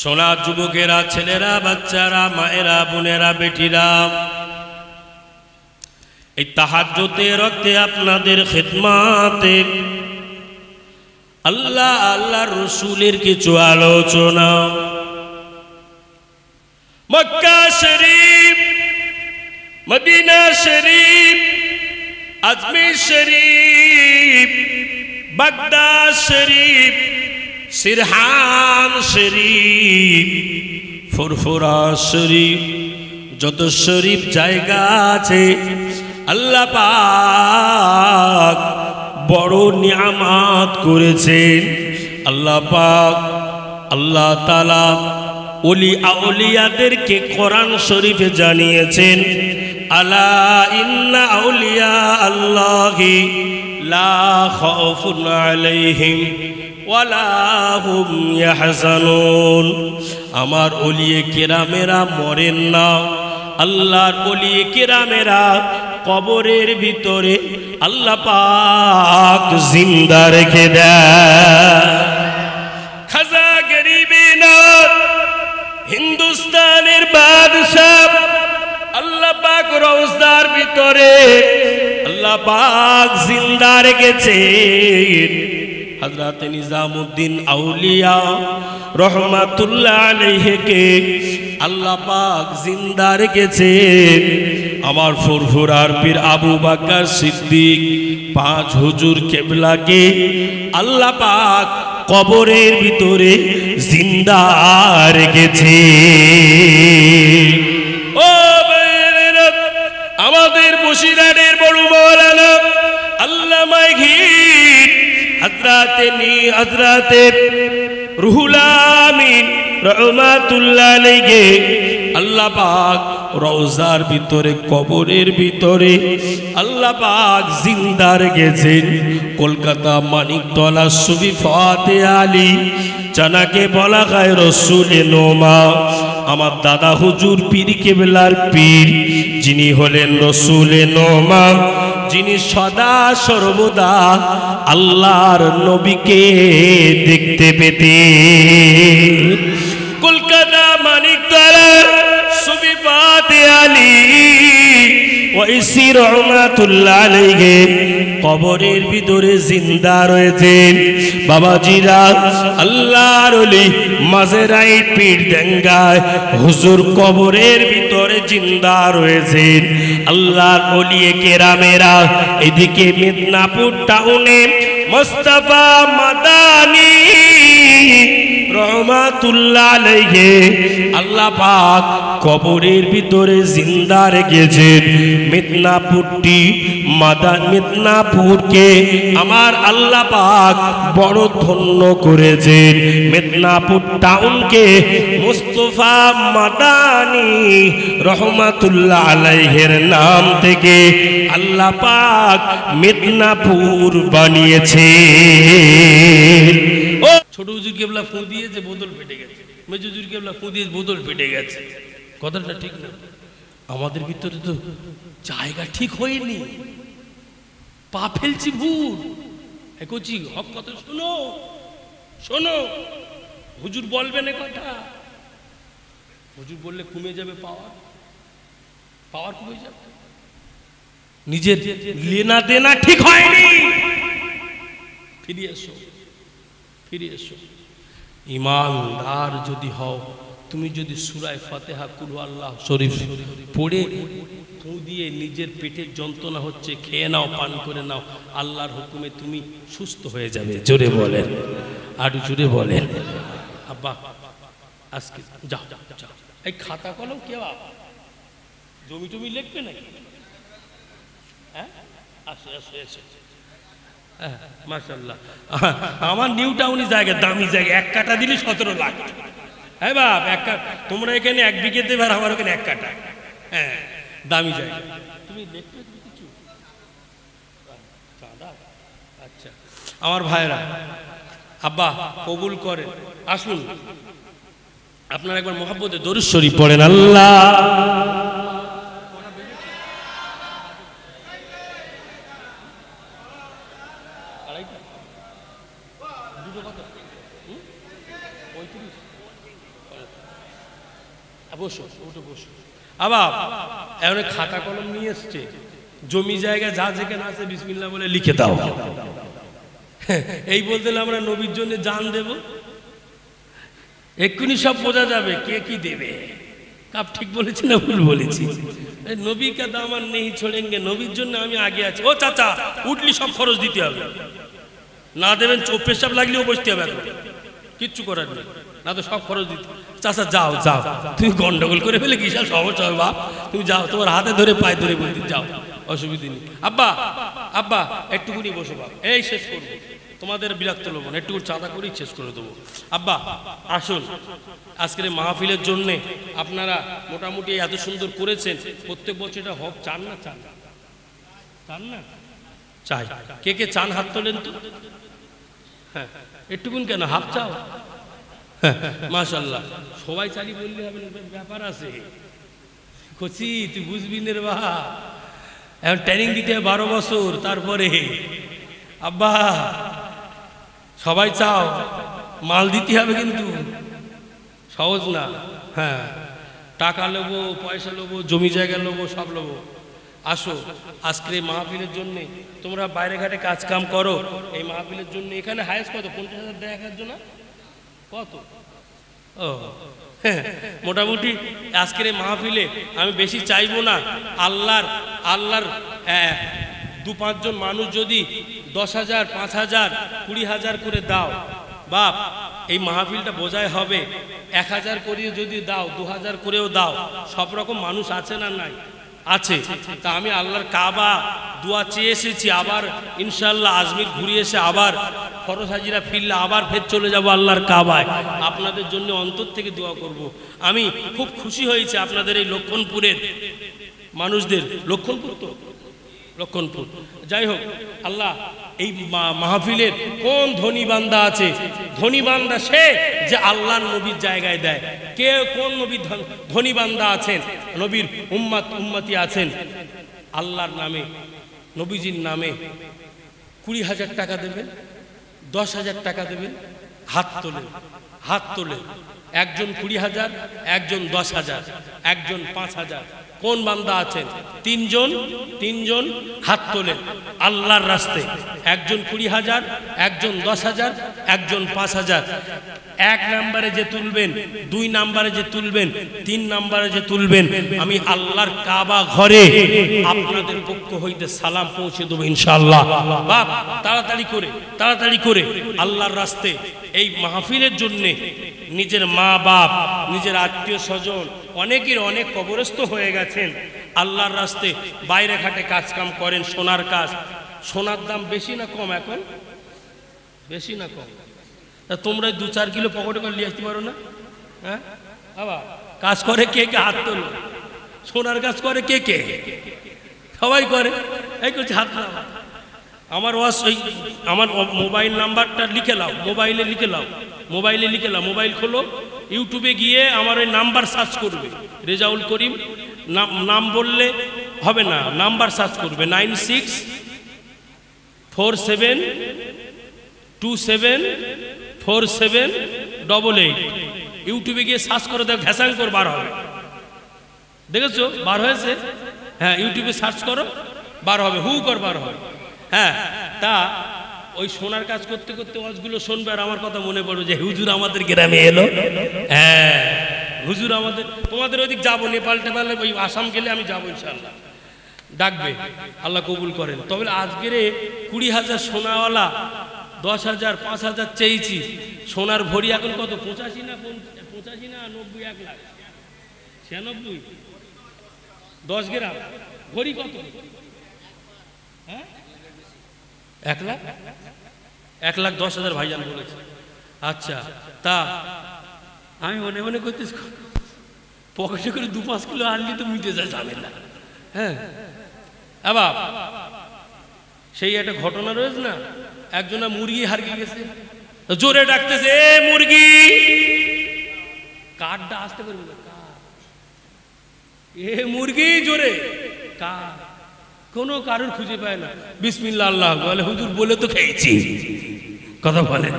সোনার যুবকেরা, ছেলেরা, বাচ্চারা, মায়েরা, বোনেরা, বেটিরা, এই তাহাজ্জুদে রক্তে আপনাদের খিদমতে আল্লাহ আল্লাহর রাসূলের কিছু আলোচনা মক্কা শরীফ, মদিনা শরীফ, আজমির শরীফ, বাগদাদ শরীফ, সিরহান শরীফ, ফুরফুরা শরীফ, যত শরীফ জায়গা আছে আল্লাহ পাক বড় নিয়ামত করেছেন। আল্লাহ পাক আল্লাহ তাআলা ওলি আউলিয়াদেরকে কোরআন শরীফে জানিয়েছেন, আলা ইন্না আউলিয়া আল্লাহি লা খাউফুন আলাইহিম ওয়ালা হুম ইয়াহজানুন। আমার ওলিয়ে কেরামেরা মরেন না, আল্লাহর ওলিয়ে কেরামেরা কবরের ভিতরে আল্লাহ পাক জিন্দা রেখে দেয়। খাজা গরিবে নওয়াজ হিন্দুস্তানের বাদশাহ আল্লাহ পাক রওজার ভিতরে আল্লাহ পাক জিন্দা রেখেছেন। হযরত নিজামউদ্দিন আউলিয়া রহমাতুল্লাহ আলাইহিকে আল্লাহ পাক জিন্দা রেখেছেন। আমার ফুরফুরার পীর আবু বকর সিদ্দিক পাঁচ হুজুর কেবলাকে আল্লাহ পাক কবরের ভিতরে জিন্দা রেখেছে। ও ভাইয়েরা, আমাদের বসিরহাটের বড় মাওলানা আল্লামা ঘির হযরতে রুহুল আমিন রহমাতুল্লাহ আলাইহি আল্লাহ পাক রওজার ভিতরে কবরের ভিতরে আল্লাহ পাক জিন্দা রেখেছেন। কলকাতা মানিকতলা সুফি ফাতে আলী জানাকে বলা হয় রসুলে নোমা। আমার দাদা হুজুর পীর কেবলার পীর, যিনি হলেন রসুলে নোমা, যিনি সদা সর্বদা আল্লাহর নবীকে দেখতে পেতেন। কলকাতা মানিকতলা সুফি ফাতে আলী ওয়াইসি রহমাতুল্লাহ আলাইহি কবরের ভিতরে জিন্দা রয়েছেন। বাবাজিরা, আল্লাহর ওলি মাঝেরাই পীর দেঙ্গায় হুজুর কবরের ভিতরে জিন্দা রয়েছেন। আল্লাহর ওলিয়ে কেরামেরা এদিকে মেদিনীপুর টাউনে মুস্তাফা মাদানী রহমাতুল্লাহ আলাইহি আল্লাহ পাক কবরের ভিতরে জিন্দা রেখেছেন। মেদিনীপুরকে আমার আল্লাহ পাক বড় ধন্য করেছেন। মেদিনীপুর টাউনকে মুস্তাফা মাদানী রহমাতুল্লাহ আলাইহির নাম থেকে আল্লাহ পাক মেদিনীপুর বানিয়েছে। ছোট হুজুর কেবলা ফু দিয়েছে, বোতল ফেটে গেছে। মেজো হুজুর কেবলা ফু দিয়েছে, বোতল ফেটে গেছে। কথাটা ঠিক না? আমাদের ভিতরে তো জায়গা ঠিক হয়নি, পা ফেলছি ভুল। একছি হক কথা শোনো, শোনো। হুজুর বলবেন এ কথা, হুজুর বললে কমে যাবে পাওয়ার, পাওয়ার কমে যাবে। নিজের লেনা দেনা ঠিক হয়নি, ফিরে এসো, ফিরে এসো। ইমানদার যদি হও, তুমি যদি সূরা ফাতিহা কুল আল্লাহ শরীফ পড়ে ফু দিয়ে নিজের পেটের যন্ত্রণা হচ্ছে খেয়ে নাও, পান করে নাও, আল্লাহর হুকুমে তুমি সুস্থ হয়ে যাবে। জোরে বলেন, আর জোরে বলেন। আব্বা আজকে যাও যাও, এই খাতা কলম কে জমি টমি লিখবে নাকি? হ্যাঁ, আসো আসো এসো। মাশাআল্লাহ, আমার নিউ টাউনি জায়গা, দামি জায়গা, 1 কাঠা দিলে 17 লাখ। হ্যাঁ বাপ, তোমরা এখানে 1 বিঘে দেবে, আর আমার ওখানে 1 কাঠা। হ্যাঁ, দামি জায়গা। তুমি দেখতে কিছু চাঁদা? আচ্ছা আমার ভাইরা, আব্বা কবুল করেন, আসুন আপনারা একবার মুহাব্বতে দরুদ শরীফ পড়েন। আল্লাহ আবার এখন খাতা কলম নিয়ে এসছে, জমি জায়গা যা যেখানে আছে বিসমিল্লাহ বলে লিখে দাও। এই বলতে আমরা নবীর জন্য জান দেব, এক্ষুনি সব বোঝা যাবে কে কি দেবে। কাপ ঠিক বলেছি না ভুল বলেছি? নবী কা দামান নেই ছোড়েঙ্গে, নবীর জন্য আমি আগে আছি। ও চাচা, উঠলি সব খরচ দিতে হবে, না দেবেন পেশাব লাগলেও বসতে হবে, কিচ্ছু করার নেই, না তো সব খরচ দিতে। চাচা যাও যাও, তুমি গন্ডগোল করে ফেলে কি সব সমস্যা হবে বাপ, তুমি যাও, তোমার হাতে ধরে পায়ে ধরে বলতে যাও, অসুবিধা নেই। আব্বা আব্বা একটুকুনি বসো বাপ, এই শেষ করবো, তোমাদের বিরক্ত লোক না, একটু চাঁদা করেই শেষ করে দেবো। আব্বা আসুন, আজকের মাহফিলের জন্যে আপনারা মোটামুটি এত সুন্দর করেছেন, প্রত্যেক বছর এটা হোক, চান না? চান চান না? চাই। কে কে চান হাত তোলেন তো? হ্যাঁ, একটুকুন কেন, হাফ চাও? হ্যাঁ মাশাআল্লাহ, সবাই চালি বললে হবে না, ব্যাপার আছে। কচি তুই বুঝবি না রে বাবা, এখন ট্রেনিং দিতে 12 বছর, তারপরে আব্বা সবাই চাও, মাল দিতে হবে কিন্তু সহজ না। হ্যাঁ, টাকা নেবো, পয়সা নেবো, জমি জায়গা নেবো, সব নেবো। আসো, আজকের এই মাহফিলের জন্য তোমরা বাইরে ঘাটে কাজ কাম করো, এই মাহফিলের জন্য এখানে হায়েস্ট কত? 50,000 দেখার জন্য কত? ও হ্যাঁ, মোটামুটি আজকের এই মাহফিলে আমি বেশি চাইবো না। আল্লাহর 2-5 জন মানুষ যদি 10,000, 5,000, 20,000 করে দাও বাপ, এই মাহফিলটা বোঝাই হবে। 1,000 করে যদি দাও, 2,000 করেও দাও, সব রকম মানুষ আছে না নাই? আছে। তা আমি আল্লাহর কাবা দোয়া চেয়ে এসেছি, আবার ইনশাআল্লাহ আজমির ঘুরে এসে আবার ফরজ হাজিরা ফিরলে আবার ফের চলে যাব আল্লাহর কাবায়। আপনাদের জন্য অন্তর থেকে দোয়া করব। আমি খুব খুশি হয়েছি আপনাদের এই লক্ষণপুরের মানুষদের। লক্ষণপুর তো, লক্ষণপুর, যাই হোক, আল্লাহ এই মাহফিলের কোন ধনী বান্দা আছে? ধনী বান্দা সে যে আল্লাহর নবীর জায়গায় দেয়। কে কোন নবীর ধনী বান্দা আছেন? নবীর উম্মতি আছেন, আল্লাহর নামে, নবীজির নামে 20,000 টাকা দেবেন, 10,000 টাকা দেবেন, হাত তোলে, হাত তোলে। একজন 20,000, একজন 10,000, একজন 5,000। কোন বান্দা আছেন? 3 জন হাত তোলেন আল্লাহর রাস্তায়। একজন 20,000, একজন 10,000, একজন 5,000। 1 নম্বরে যে তুলবেন, 2 নম্বরে যে তুলবেন, 3 নম্বরে যে তুলবেন, আমি আল্লাহর কাবা ঘরে আপনাদের পক্ষ হইতে সালাম পৌঁছে দেবো ইনশাআল্লাহ। বাপ তাড়াতাড়ি করে আল্লাহর রাস্তায় এই মাহফিলের জন্য নিজের মা বাপ, নিজের আত্মীয় স্বজন, অনেকের অনেক কবরস্থ হয়ে গেছেন। আল্লাহর রাস্তায় বাইরে ঘাটে কাজ কাম করেন, সোনার কাজ। সোনার দাম বেশি না কম? এখন বেশি না কম? তা তোমরা 2-4 কিলো পকেটে করে নিয়ে আসতে পারো না? হ্যাঁ বাবা, কাজ করে কে কে? হাত তোলো। সোনার কাজ করে কে কে? সবাই করে। এই করছে হাত না। আমার আমার মোবাইল নাম্বারটা লিখে নাও, মোবাইলে লিখে নাও, মোবাইল খোলো, ইউটিউবে গিয়ে আমার ওই নাম্বার সার্চ করবে, রেজাউল করিম নাম বললে হবে না, নাম্বার সার্চ করবে 9647274788। ইউটিউবে গিয়ে সার্চ করে দেখো, ঘ্যাসাং করে বার হবে। দেখেছো বার হয়েছে? হ্যাঁ, ইউটিউবে সার্চ করো, বার হবে, হু কর বার হবে। হ্যাঁ, তা ওই সোনার কাজ করতে করতে ওয়াজগুলো শুনবে, আর আমার কথা মনে পড়বে যে হুজুর আমাদের গ্রামে এলো। হ্যাঁ, হুজুর আমাদের, তোমাদের ওইদিক যাবো, নেপাল টেপালে, ওই আসাম গেলে আমি যাবো ইনশাআল্লাহ, ডাকবে, আল্লাহ কবুল করেন। তবে আজকের 20,000 সোনাওয়ালা 10,000, 5,000 চেয়েছি। সোনার ভরি এখন কত? 85 না 90? 1 লাখ 96, 10 গ্রাম ভরি কত? হ্যাঁ, 1,10,000 ভাইজান বলেছে। আচ্ছা, তা আমি মনে করতেছি পকেটে করে 2-5 কিলো আনলি তো মিটে যায় ঝামেলা। হ্যাঁ আবার সেই একটা ঘটনা রয়েছে না, একজনা মুরগি হারিয়ে গেছে, জোরে ডাকতেছে, এ মুরগি, কাঠটা আসতে পারবে না, এ মুরগি, জোরে কাঠ, কোনো কারোর খুঁজে পায় না। বিসমিল্লাহ আল্লাহ বলে, হুজুর বলে তো খেয়েছি, কথা বলেন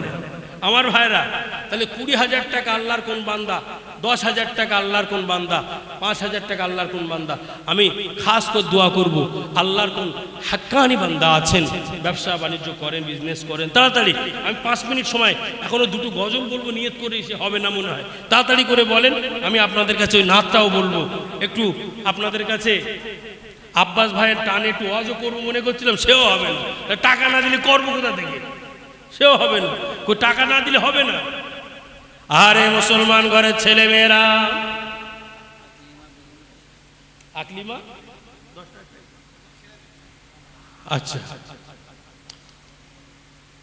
আমার ভাইরা। তাহলে 20,000 টাকা আল্লাহর কোন বান্দা 10,000 টাকা আল্লাহর কোন বান্দা, 5,000 টাকা আল্লাহর কোন বান্দা, আমি খাস করে দোয়া করব আল্লাহর কোন হাক্কানি বান্দা আছেন, ব্যবসা বাণিজ্য করেন, বিজনেস করেন, তাড়াতাড়ি আমি 5 মিনিট সময় এখনো দুটো গজল বলবো, নিয়ত করে এসে হবে না মনে হয়, তাড়াতাড়ি করে বলেন, আমি আপনাদের কাছে ওই নাতটাও বলবো। একটু আপনাদের কাছে আব্বাস ভাইয়ের টানে একটু ওয়াজও করবো মনে করছিলাম, সেও হবে না। টাকা না দিলে করবো কোথা থেকে, সেও হবে না, টাকা না দিলে হবে না। আরে মুসলমান ঘরের ছেলে মেয়েরা, আকলিমা আচ্ছা,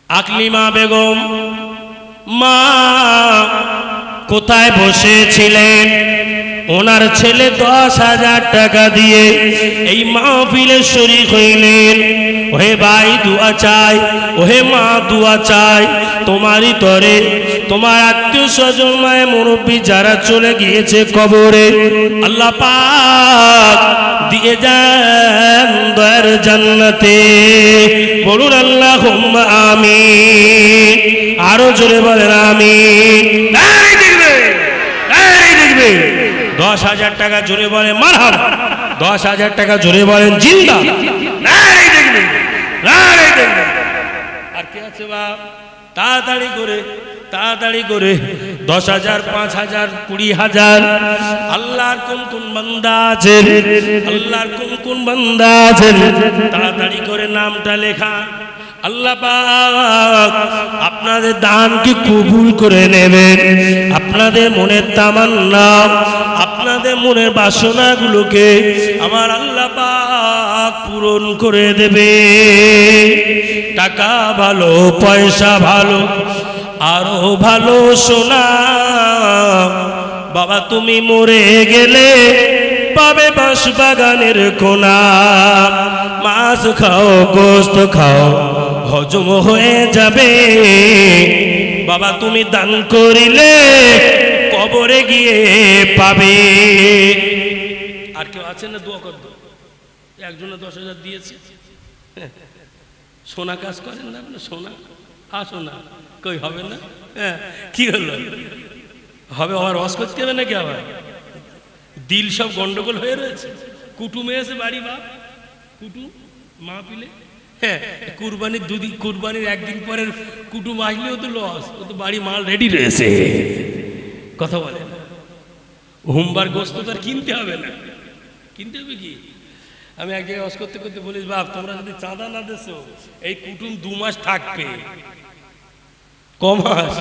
আকলিমা বেগম মা কোথায় বসেছিলেন? ওনার ছেলে 10,000 টাকা দিয়ে এই মাহফিলে শরীক হইলেন। ওহে ভাই দোয়া চাই, ওহে মা দোয়া চাই, তোমারই তরে, তোমার আত্মীয় স্বজন মায়ে মুরব্বী যারা চলে গিয়েছে কবরে, আল্লাহ পাক দিয়ে যান দয়ার জান্নাতে। বলুন আল্লাহুম্মা আমিন, আরো জোরে বলেন আমিন। এই দেখবে, এই দেখবে 10,000 টাকা জোরে বলেন মারহাবা, 10,000 টাকা জোরে বলেন জিন্দা। এই দেখবে, এই দেখবে। আর কে আছে বাপ? তাড়াতাড়ি করে, তাড়াতাড়ি করে 10,000, 5,000, 20,000। আল্লাহর কোন কোন বান্দা আছেন, আল্লাহর কোন কোন বান্দা আছেন, তাড়াতাড়ি করে নামটা লেখা। আল্লাহ পাক আপনাদের দানকে কবুল করে নেবেন, আপনাদের মনের তামান্না, আপনাদের মনের বাসনাগুলোকে আমার আল্লাহ পাক পূরণ করে দেবে। টাকা ভালো, পয়সা ভালো, আরো ভালো সোনা, বাবা তুমি মরে গেলে পাবে বাঁশ বাগানের কোনা। মাছ খাও, গোস্ত খাও, হজম হয়ে যাবে, বাবা তুমি দান করিলে কবরে গিয়ে পাবে। আর কেউ আছে না দোয়া করবে? একজনে 10,000 দিয়েছে। সোনা কাজ করেন না আপনি? সোনা আসো না, কই হবে না? হ্যাঁ কি হলো, হবে? আবার ওয়াজ করতে হবে নাকি? আবার দিল সব গন্ডগোল হয়ে রয়েছে। কুটুমে এসে বাড়ি, বাপ কুটুম মা পিলে, হ্যাঁ কুরবানির দুদিন, কুরবানির একদিন পরের কুটুম আসলেও তো লস, ও তো বাড়ি মাল রেডি রয়েছে। কথা বলে হুমবার গোস্ত তো আর কিনতে হবে না, কিনতে হবে কি? আমি এক জায়গায় ওয়াজ করতে করতে বলিস, বাপ তোমরা যদি চাঁদা না দেছো এই কুটুম 2 মাস থাকবে, কমাস।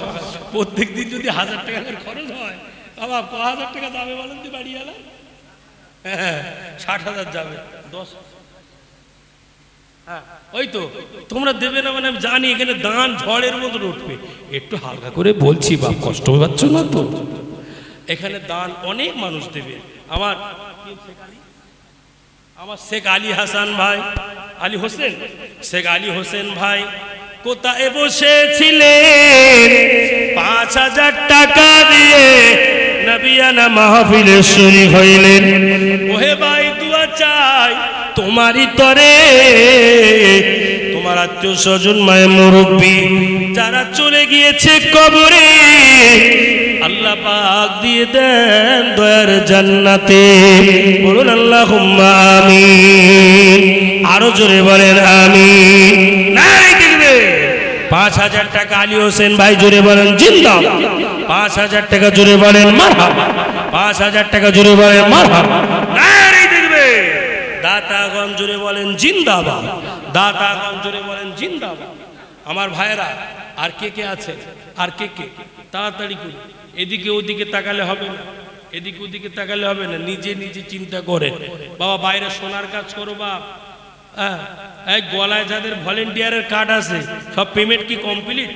প্রত্যেক দিন যদি 1,000 টাকা করে খরচ হয়, বাবা 1,000 টাকা যাবে বলেন তো বাড়ি এলা? হ্যাঁ 60,000 যাবে, 10। হ্যাঁ ওই তো তোমরা দেবে না মানে আমি জানি এখানে দান ঝড়ের মতো উঠবে। একটু হালকা করে বলছি বাপ, কষ্ট পাচ্ছ না তো? এখানে দান অনেক মানুষ দেবে। আমার শেখ আলী হাসান ভাই, আলী হোসেন, শেখ আলী হোসেন ভাই কোথায় বসেছিলেন? 5,000 টাকা দিয়ে নবিয়ানা মাহফিলে শরীক হইলেন। ওহে ভাই দোয়া চাই তোমারই তরে, তোমার আত্মীয় স্বজন মায়ে মুরব্বী যারা চলে গিয়েছে কবরে, আল্লাহ পাক দিয়ে দেন দয়ার জান্নাতে। বলুন আল্লাহুম্মা আমিন, আরো জোরে বলেন আমিন। নাই দেখবে 5,000 টাকা আলী হোসেন ভাই জোরে বলেন জিন্দাবাদ। 5,000 টাকা জোরে বলেন মারহাবা, 5,000 টাকা জোরে বলেন মারহাবা। নাই দেখবে দাতাগণ জোরে বলেন জিন্দাবাদ, দাতাগণ জোরে বলেন জিন্দাবাদ। আমার ভাইয়েরা আর কে কে আছে? আর কে কে? তাড়াতাড়ি করে, এদিকে ওদিকে তাকালে হবে না, এদিকে ওদিকে তাকালে হবে না, নিজে নিজে চিন্তা করে। বাবা বাইরে সোনার কাজ করো বাপ। হ্যাঁ এই গলায় যাদের ভলেন্টিয়ারের কার্ড আছে সব পেমেন্ট কি কমপ্লিট?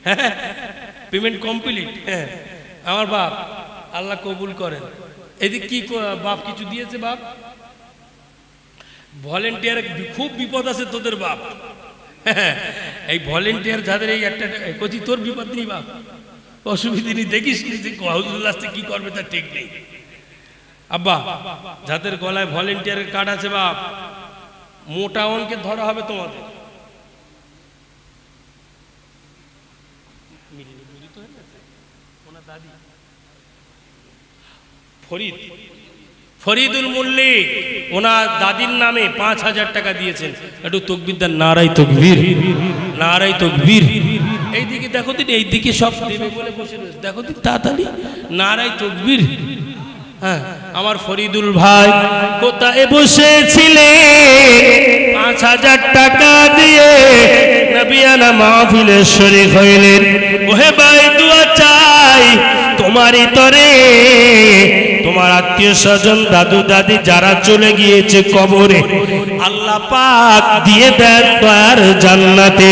হ্যাঁ পেমেন্ট কমপ্লিট। হ্যাঁ আমার বাপ আল্লাহ কবুল করেন। এদিক কি বাপ কিছু দিয়েছে? বাপ ভলেন্টিয়ার খুব বিপদ আছে তোদের বাপ। হ্যাঁ এই ভলেন্টিয়ার যাদের এই একটা কচি, তোর বিপদ নেই বাপ, অসুবিধা নেই, দেখিস লাস্টে কি করবে তার ঠিক নেই। আব্বা যাদের গলায় ভলেন্টিয়ারের কার্ড আছে বাপ, মোটা অঙ্কে ধরা হবে তোমাদের। ফরিদুল মল্লিক ওনার দাদির নামে 5,000 টাকা দিয়েছেন। একটু তকবীর দেন, নারায়ে তাকবীর, নারায়ে তাকবীর। এইদিকে দেখো দিন, এইদিকে সব দেবে বলে বসে রয়েছে, দেখো দিন তাড়াতাড়ি, নারায়ে তাকবীর। হ্যাঁ, আমার ফরিদুল ভাই কোথায় বসেছিলে 5,000 টাকা দিয়ে নবিয়ানা মাহফিলে শরীক হইলেন। ওহে ভাই দোয়া চাই তোমারই তরে, তোমার আত্মীয় স্বজন দাদু দাদি যারা চলে গিয়েছে কবরে, আল্লাহ পাক দিয়ে দেন দয়ার জান্নাতে।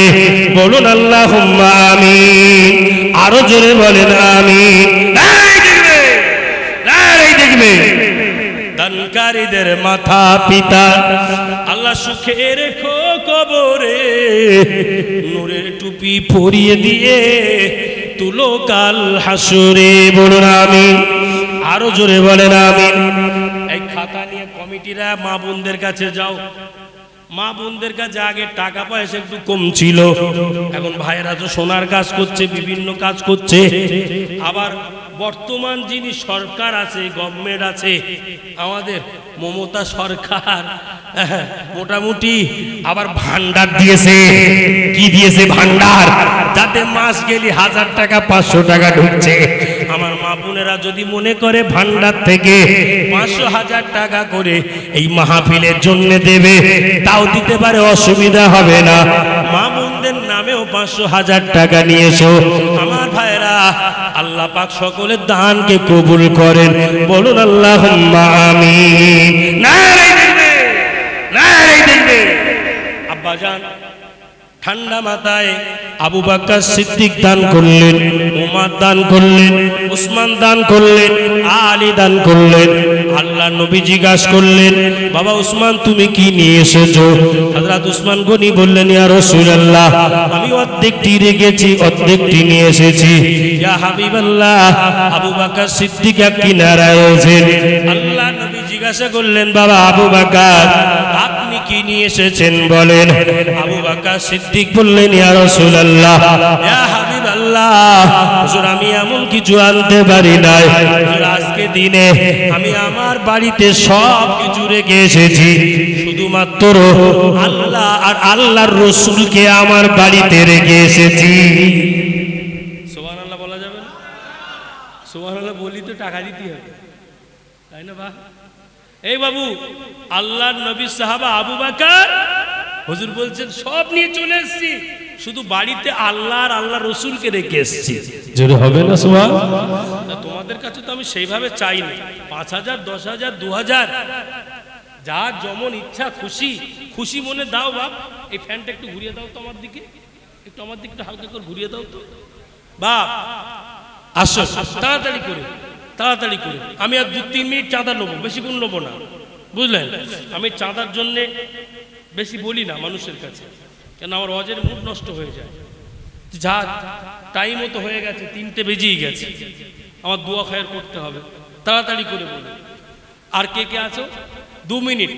বলুন আল্লাহুম্মা আমিন, আরো জোরে বলেন আমিন। দানকারীদের মাথা পিতা আল্লাহ সুখে রেখো কবরে, নূরের টুপি পরিয়ে দিয়ে তুলো কাল হাসরে। বলুন আমিন, আরো জোরে বলেন আমিন। এই খাতা নিয়ে কমিটিরা মা বোনদের কাছে যাও, মা বোনদের কাছে আগে টাকা পয়সা একটু কম ছিল, এখন ভাইয়েরা তো সোনার কাজ করছে, বিভিন্ন কাজ করছে। আবার বর্তমান যিনি সরকার আছে, গভর্নমেন্ট আছে আমাদের মমতা সরকার, মোটামুটি আবার ভান্ডার দিয়েছে। কি দিয়েছে? ভান্ডার, যাতে মাস গেলি 1000 টাকা 500 টাকা ঢুকছে। আমার মা বোনেরা যদি মনে করে ভান্ডার থেকে 500-1000 টাকা করে এই মাহফিলের জন্য দেবে, তাও দিতে পারে, অসুবিধা হবে না। মা বোনদের নামেও 500-1000 টাকা নিয়ে এসো। আমার ভাইরা, আল্লাহ পাক সকলের দানকে কবুল করেন। বলুন আল্লাহুম্মা আমিন। নারে তাকবীর, নারে তাকবীর। আব্বাজান ঠান্ডা মাথায় আবু বকর সিদ্দিক দান করলেন, ওমর দান করলেন, উসমান দান করলেন, আলী দান করলেন। আল্লাহ নবী জিজ্ঞাসা করলেন, বাবা উসমান তুমি কি নিয়ে এসেছো? হযরত উসমান গনি বললেন, ইয়া রাসূলুল্লাহ আমি অর্ধেকটি রেখেছি, অর্ধেকটি নিয়ে এসেছি। ইয়া হাবিবাল্লাহ, আবু বকর সিদ্দিক কিনারায় আছেন। আল্লাহ নবী জিজ্ঞাসা করলেন, বাবা আবু বকর আপনি কি নিয়ে এসেছেন বলেন? আবু বকর সিদ্দিক বললেন, ইয়া রাসূলুল্লাহ, ইয়া হাবিবাল্লাহ, হুজুর আমি এমন কিছু আনতে পারি নাই, আজকে দিনে আমি আমার বাড়িতে সব কিছু রেখে এসেছি, শুধুমাত্র আল্লাহ আর আল্লাহর রাসূলকে আমার বাড়িতে রেখে এসেছি। সুবহানাল্লাহ বলা যাবে না? সুবহানাল্লাহ বলি তো টাকা দিতে হবে, তাই না? বা এই বাবু, আল্লাহর নবী সাহাবা আবু বকর হুজুর বলছেন সব নিয়ে চলে এসেছি, শুধু বাড়িতে আল্লাহ আর আল্লাহ রসুলকে রেখে এসেছি। জোরে হবে না সুবহানাল্লাহ? তোমাদের কাছে তো আমি সেইভাবে চাই না, 5000, 10000, 2000 যার যেমন ইচ্ছা খুশি খুশি মনে দাও। বাপ এই ফ্যানটা একটু ঘুরিয়ে দাও তো আমার দিকে, একটু আমার দিকে একটু হালকা করে ঘুরিয়ে দাও তো। বাপ আসো তাড়াতাড়ি করে, তাড়াতাড়ি করে। আমি আর 2-3 মিনিট চাঁদা নেবো, বেশিক্ষণ নেবো না, বুঝলেন? আমি চাঁদার জন্যে বেশি বলি না মানুষের কাছে, কেন আমার ওয়াজের মুড নষ্ট হয়ে যায়। যা টাইম মতো হয়ে গেছে, 3টে বেজেই গেছে, আমার দোয়া খায়ের করতে হবে, তাড়াতাড়ি করে বলি। আর কে কে আছো? 2 মিনিট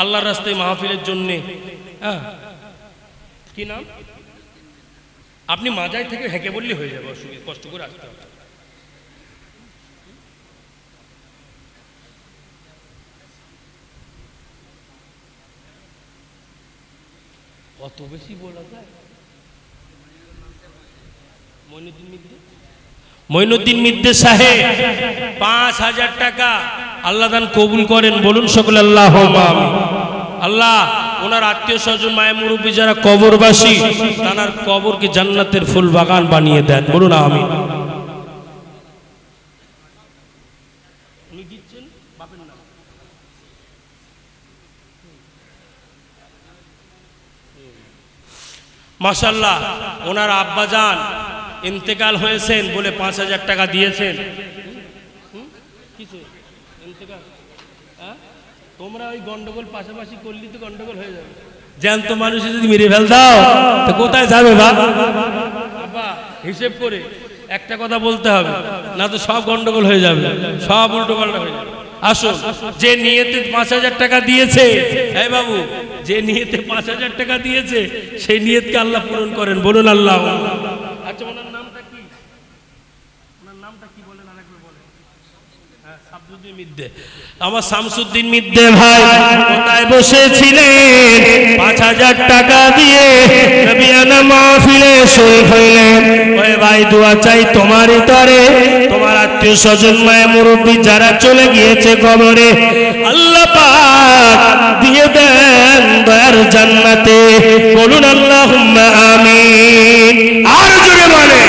আল্লাহর রাস্তায় মাহফিলের জন্যে। হ্যাঁ, কি নাম? আপনি মাজায় থেকে হেঁকে বললে হয়ে যাবে, অসুবিধা, কষ্ট করে আসতে হবে। কত বেশি বলা যায়? মঈনুদ্দিন মিদ্দে সাহেব 5000 টাকা আল্লাহ দান কবুল করেন। বলুন সকলে আল্লাহুম্মা আমিন। আল্লাহ ওনার আত্মীয় স্বজন মায়ের মুরব্বী যারা কবরবাসী, তার কবরকে জান্নাতের ফুল বাগান বানিয়ে দেন। বলুন আমিন। মাশাআল্লাহ ওনার আব্বাজান ইন্তেকাল হয়েছেন বলে 5000 টাকা দিয়েছেন। তোমরা ওই গন্ডগোল পাশাপাশি করলি তো গন্ডগোল হয়ে যাবে। জ্যান্ত মানুষ যদি মেরে ফেল দাও তো কোথায় যাবে বাবা? হিসেব করে একটা কথা বলতে হবে, না তো সব গন্ডগোল হয়ে যাবে, সব উল্টো পাল্টা হয়ে যাবে। আসুন, যে নিয়তে 5000 টাকা দিয়েছে, এই বাবু যে নিয়তে 5000 টাকা দিয়েছে সেই নিয়তকে আল্লাহ পূরণ করেন। বলুন আল্লাহ। আচ্ছা ওনার নামটা কি? ওনার নামটা কি বলেন, আরেকবার বলেন। আমার শামসুদ্দিন মিদ্দে ভাই কোথায় বসেছিলেন 5000 টাকা দিয়ে নবিয়ানা মাহফিলে শরীক হইলেন। ওই ভাই দোয়া চাই তোমারই তরে, তোমার আত্মীয় স্বজন মায়ের মুরব্বী যারা চলে গিয়েছে কবরে, আল্লাহ পাক দিয়ে দেন দয়ার জান্নাতে। বলুন আল্লাহুম্মা আমিন। আর জোরে বলেন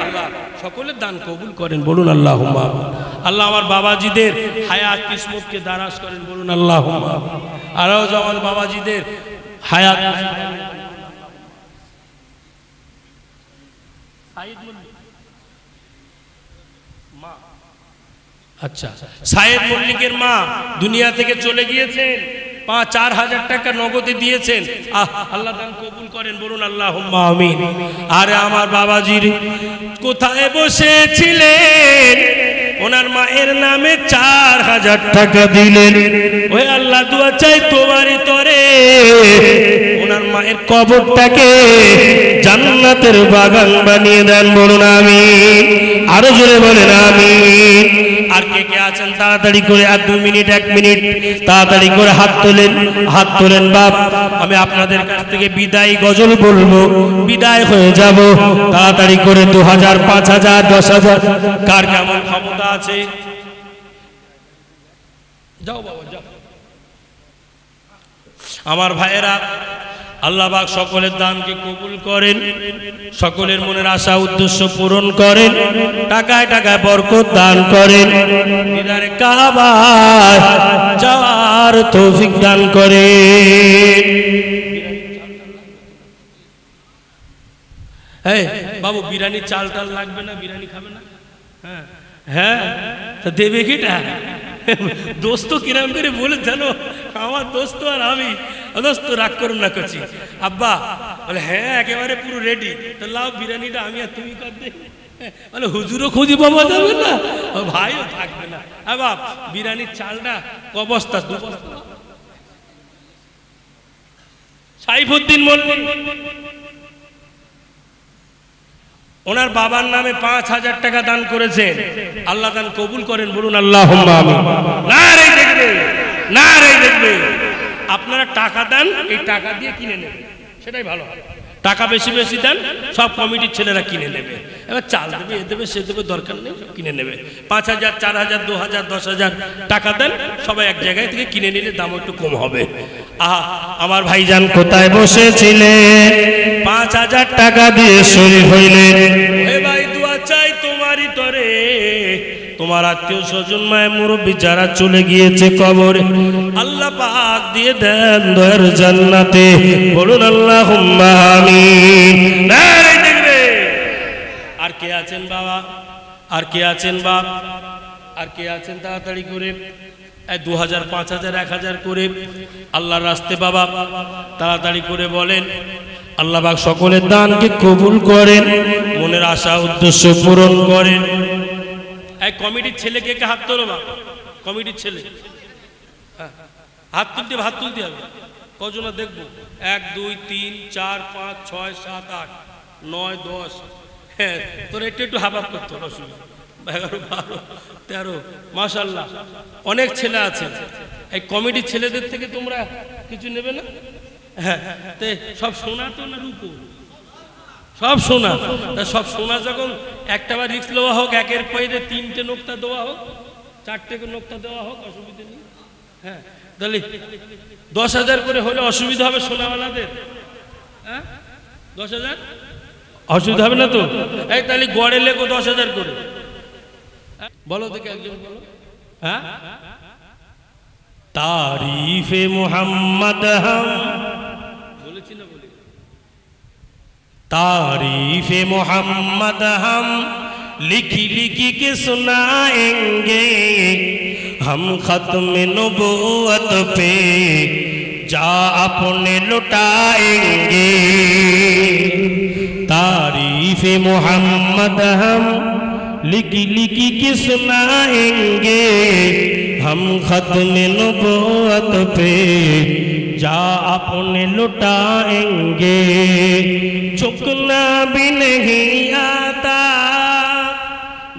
আল্লাহ সকলের দান কবুল করেন। বলুন আল্লাহুম্মা আমিন। আল্লাহ আমার বাবাজিদের হায়াত কিসমতকে দারাজ করেন। বলুন আল্লাহুম্মা আমিন। আরও আমার বাবাজিদের হায়াত আচ্ছা সাইদ মল্লিকের মা দুনিয়া থেকে চলে গিয়েছেন, 4,000 টাকা নগদে দিয়েছেন। আল্লাহ দান কবুল করেন। বলুন আল্লাহুম্মা আমিন। আরে আমার বাবাজির কোথায় বসেছিলেন, ওনার মায়ের নামে 4,000 টাকা দিলেন। ওই আল্লাহ দোয়া চাই তোমারই তরে, ওনার মায়ের কবরটাকে জান্নাতের বাগান বানিয়ে দেন। বলুন আমিন। আরো জোরে বলেন আমিন। আর কে কে আছেন তাড়াতাড়ি করে, আর 2 মিনিট 1 মিনিট তাড়াতাড়ি করে হাত তোলেন, হাত তোলেন। বাপ আমি আপনাদের কাছ থেকে বিদায় গজল বলবো, বিদায় হয়ে যাব। তাড়াতাড়ি করে 2000, 5000, 10,000 কার কেমন ক্ষমতা আছে যাও বাবা যাও। আমার ভাইয়েরা আল্লাহ পাক সকলের দানকে কবুল করেন, সকলের মনের আশা উদ্দেশ্য পূরণ করেন, টাকায় টাকায় বরকত দান করেন, দিদারে কাবায় যাওয়ার তৌফিক দান করেন। এই বাবু বিরিয়ানির চাল টাল লাগবে না? বিরিয়ানি খাবে না? হ্যাঁ হ্যাঁ তা দেবে কিটা? দোস্ত কিরাম করে বলে জানো, আমার দোস্ত আর আমি, দোস্ত রাগ করুন না করছি। আব্বা বলে হ্যাঁ একেবারে পুরো রেডি, তো লাও বিরিয়ানিটা আমি আর তুমি কর দে। বলে হুজুরও খুঁজে পাওয়া যাবে না, ভাইও থাকবে না। বাপ বিরিয়ানির চালটা ক বস্তা? 2 বস্তা। সাইফুদ্দিন মল্লিক ওনার বাবার নামে 5,000 টাকা দান করেছেন। আল্লাহ দান কবুল করেন। বলুন আল্লাহুম্মা আমিন। নারে দেখবে, নারে দেখবে। আপনারা টাকা দেন, এই টাকা দিয়ে কিনে নেবেন, সেটাই ভালো। টাকা বেশি বেশি দেন, সব কমিটির ছেলেরা কিনে নেবে। এবার চাল দেবে, এ দেবে, সে দেবে, দরকার নেই, কিনে নেবে। 5,000, 4,000, 2,000, 10,000 টাকা দেন, সবাই এক জায়গায় থেকে কিনে নিলে দাম একটু কম হবে। আমার ভাইজান কোথায় বসেছিলেন, 5,000 টাকা দিয়ে শরীক হইলেন। হে ভাই দোয়া চাই তোমারই তরে, তোমার আত্মীয় স্বজন মায়ের মুরব্বী যারা চলে গিয়েছে কবরে, আল্লাহ পাক দিয়ে দেন দয়ার জান্নাতে। বলুন আল্লাহুম্মা আমিন। নারে দেখবে। আর কে আছেন বাবা? আর কে আছেন বাপ? আর কে আছেন তাড়াতাড়ি করে 2,000, 5,000, 1,000 করে আল্লাহর রাস্তে বাবা তাড়াতাড়ি করে বলেন। আল্লাহ পাক সকলের দানকে কবুল করেন, মনের আশা উদ্দেশ্য পূরণ করেন। এই কমিটির ছেলেকে কে হাত তোলো? কমিটির ছেলে হাত তুলতে, হাত তুলতে হবে। কজন দেখবো? 1, 2, 3, 4, 5, 6, 7, 8, 9, 10। হ্যাঁ তোর একটু হাবাব করতো, অসুবিধা। 11, 12, 13। মাশাআল্লাহ অনেক ছেলে আছে। এই কমিটির ছেলেদের থেকে তোমরা কিছু নেবে না? হ্যাঁ সব সোনা তো না রূপো? সব সোনা। সব সোনা যখন একটা বার রিস্ক দেওয়া হোক, 1-এর পরে 3টে নোক্তা দেওয়া হোক, 4টে নোক্তা দেওয়া হোক, অসুবিধা নেই। হ্যাঁ তাহলে 10,000 করে হলে অসুবিধা হবে সোনাওয়ালাদের? হ্যাঁ 10,000 অসুবিধা হবে না তো? এই তাহলে গড়ে লেখো 10,000 করে। বলো দেখে একজন বলো। হ্যাঁ तारीफ़े मोहम्मद हम बोलेছি না বলি तारीफ़े मोहम्मद हम लिखी लिखी के सुनाएंगे हम खत्म नबूवत पे जा अपने लुटाएंगे तारीफ़े मोहम्मद हम लिखी लिखी के सुनाएंगे हम खत्म नबूवत पे जा अपने लुटाएंगे झुकना भी नहीं आता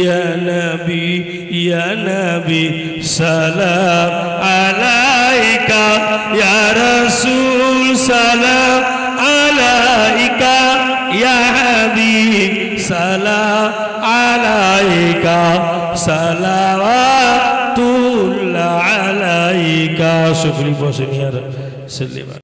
ইয়া নবী সালাম আলাইকা ইয়া রাসূল সালাম আলাইকা ইয়া হাবিব সালাম আলাইকা সালাওয়াতুল্লাহ আলাইকা। শুকরিয়া বসেন ইয়া রাসূল।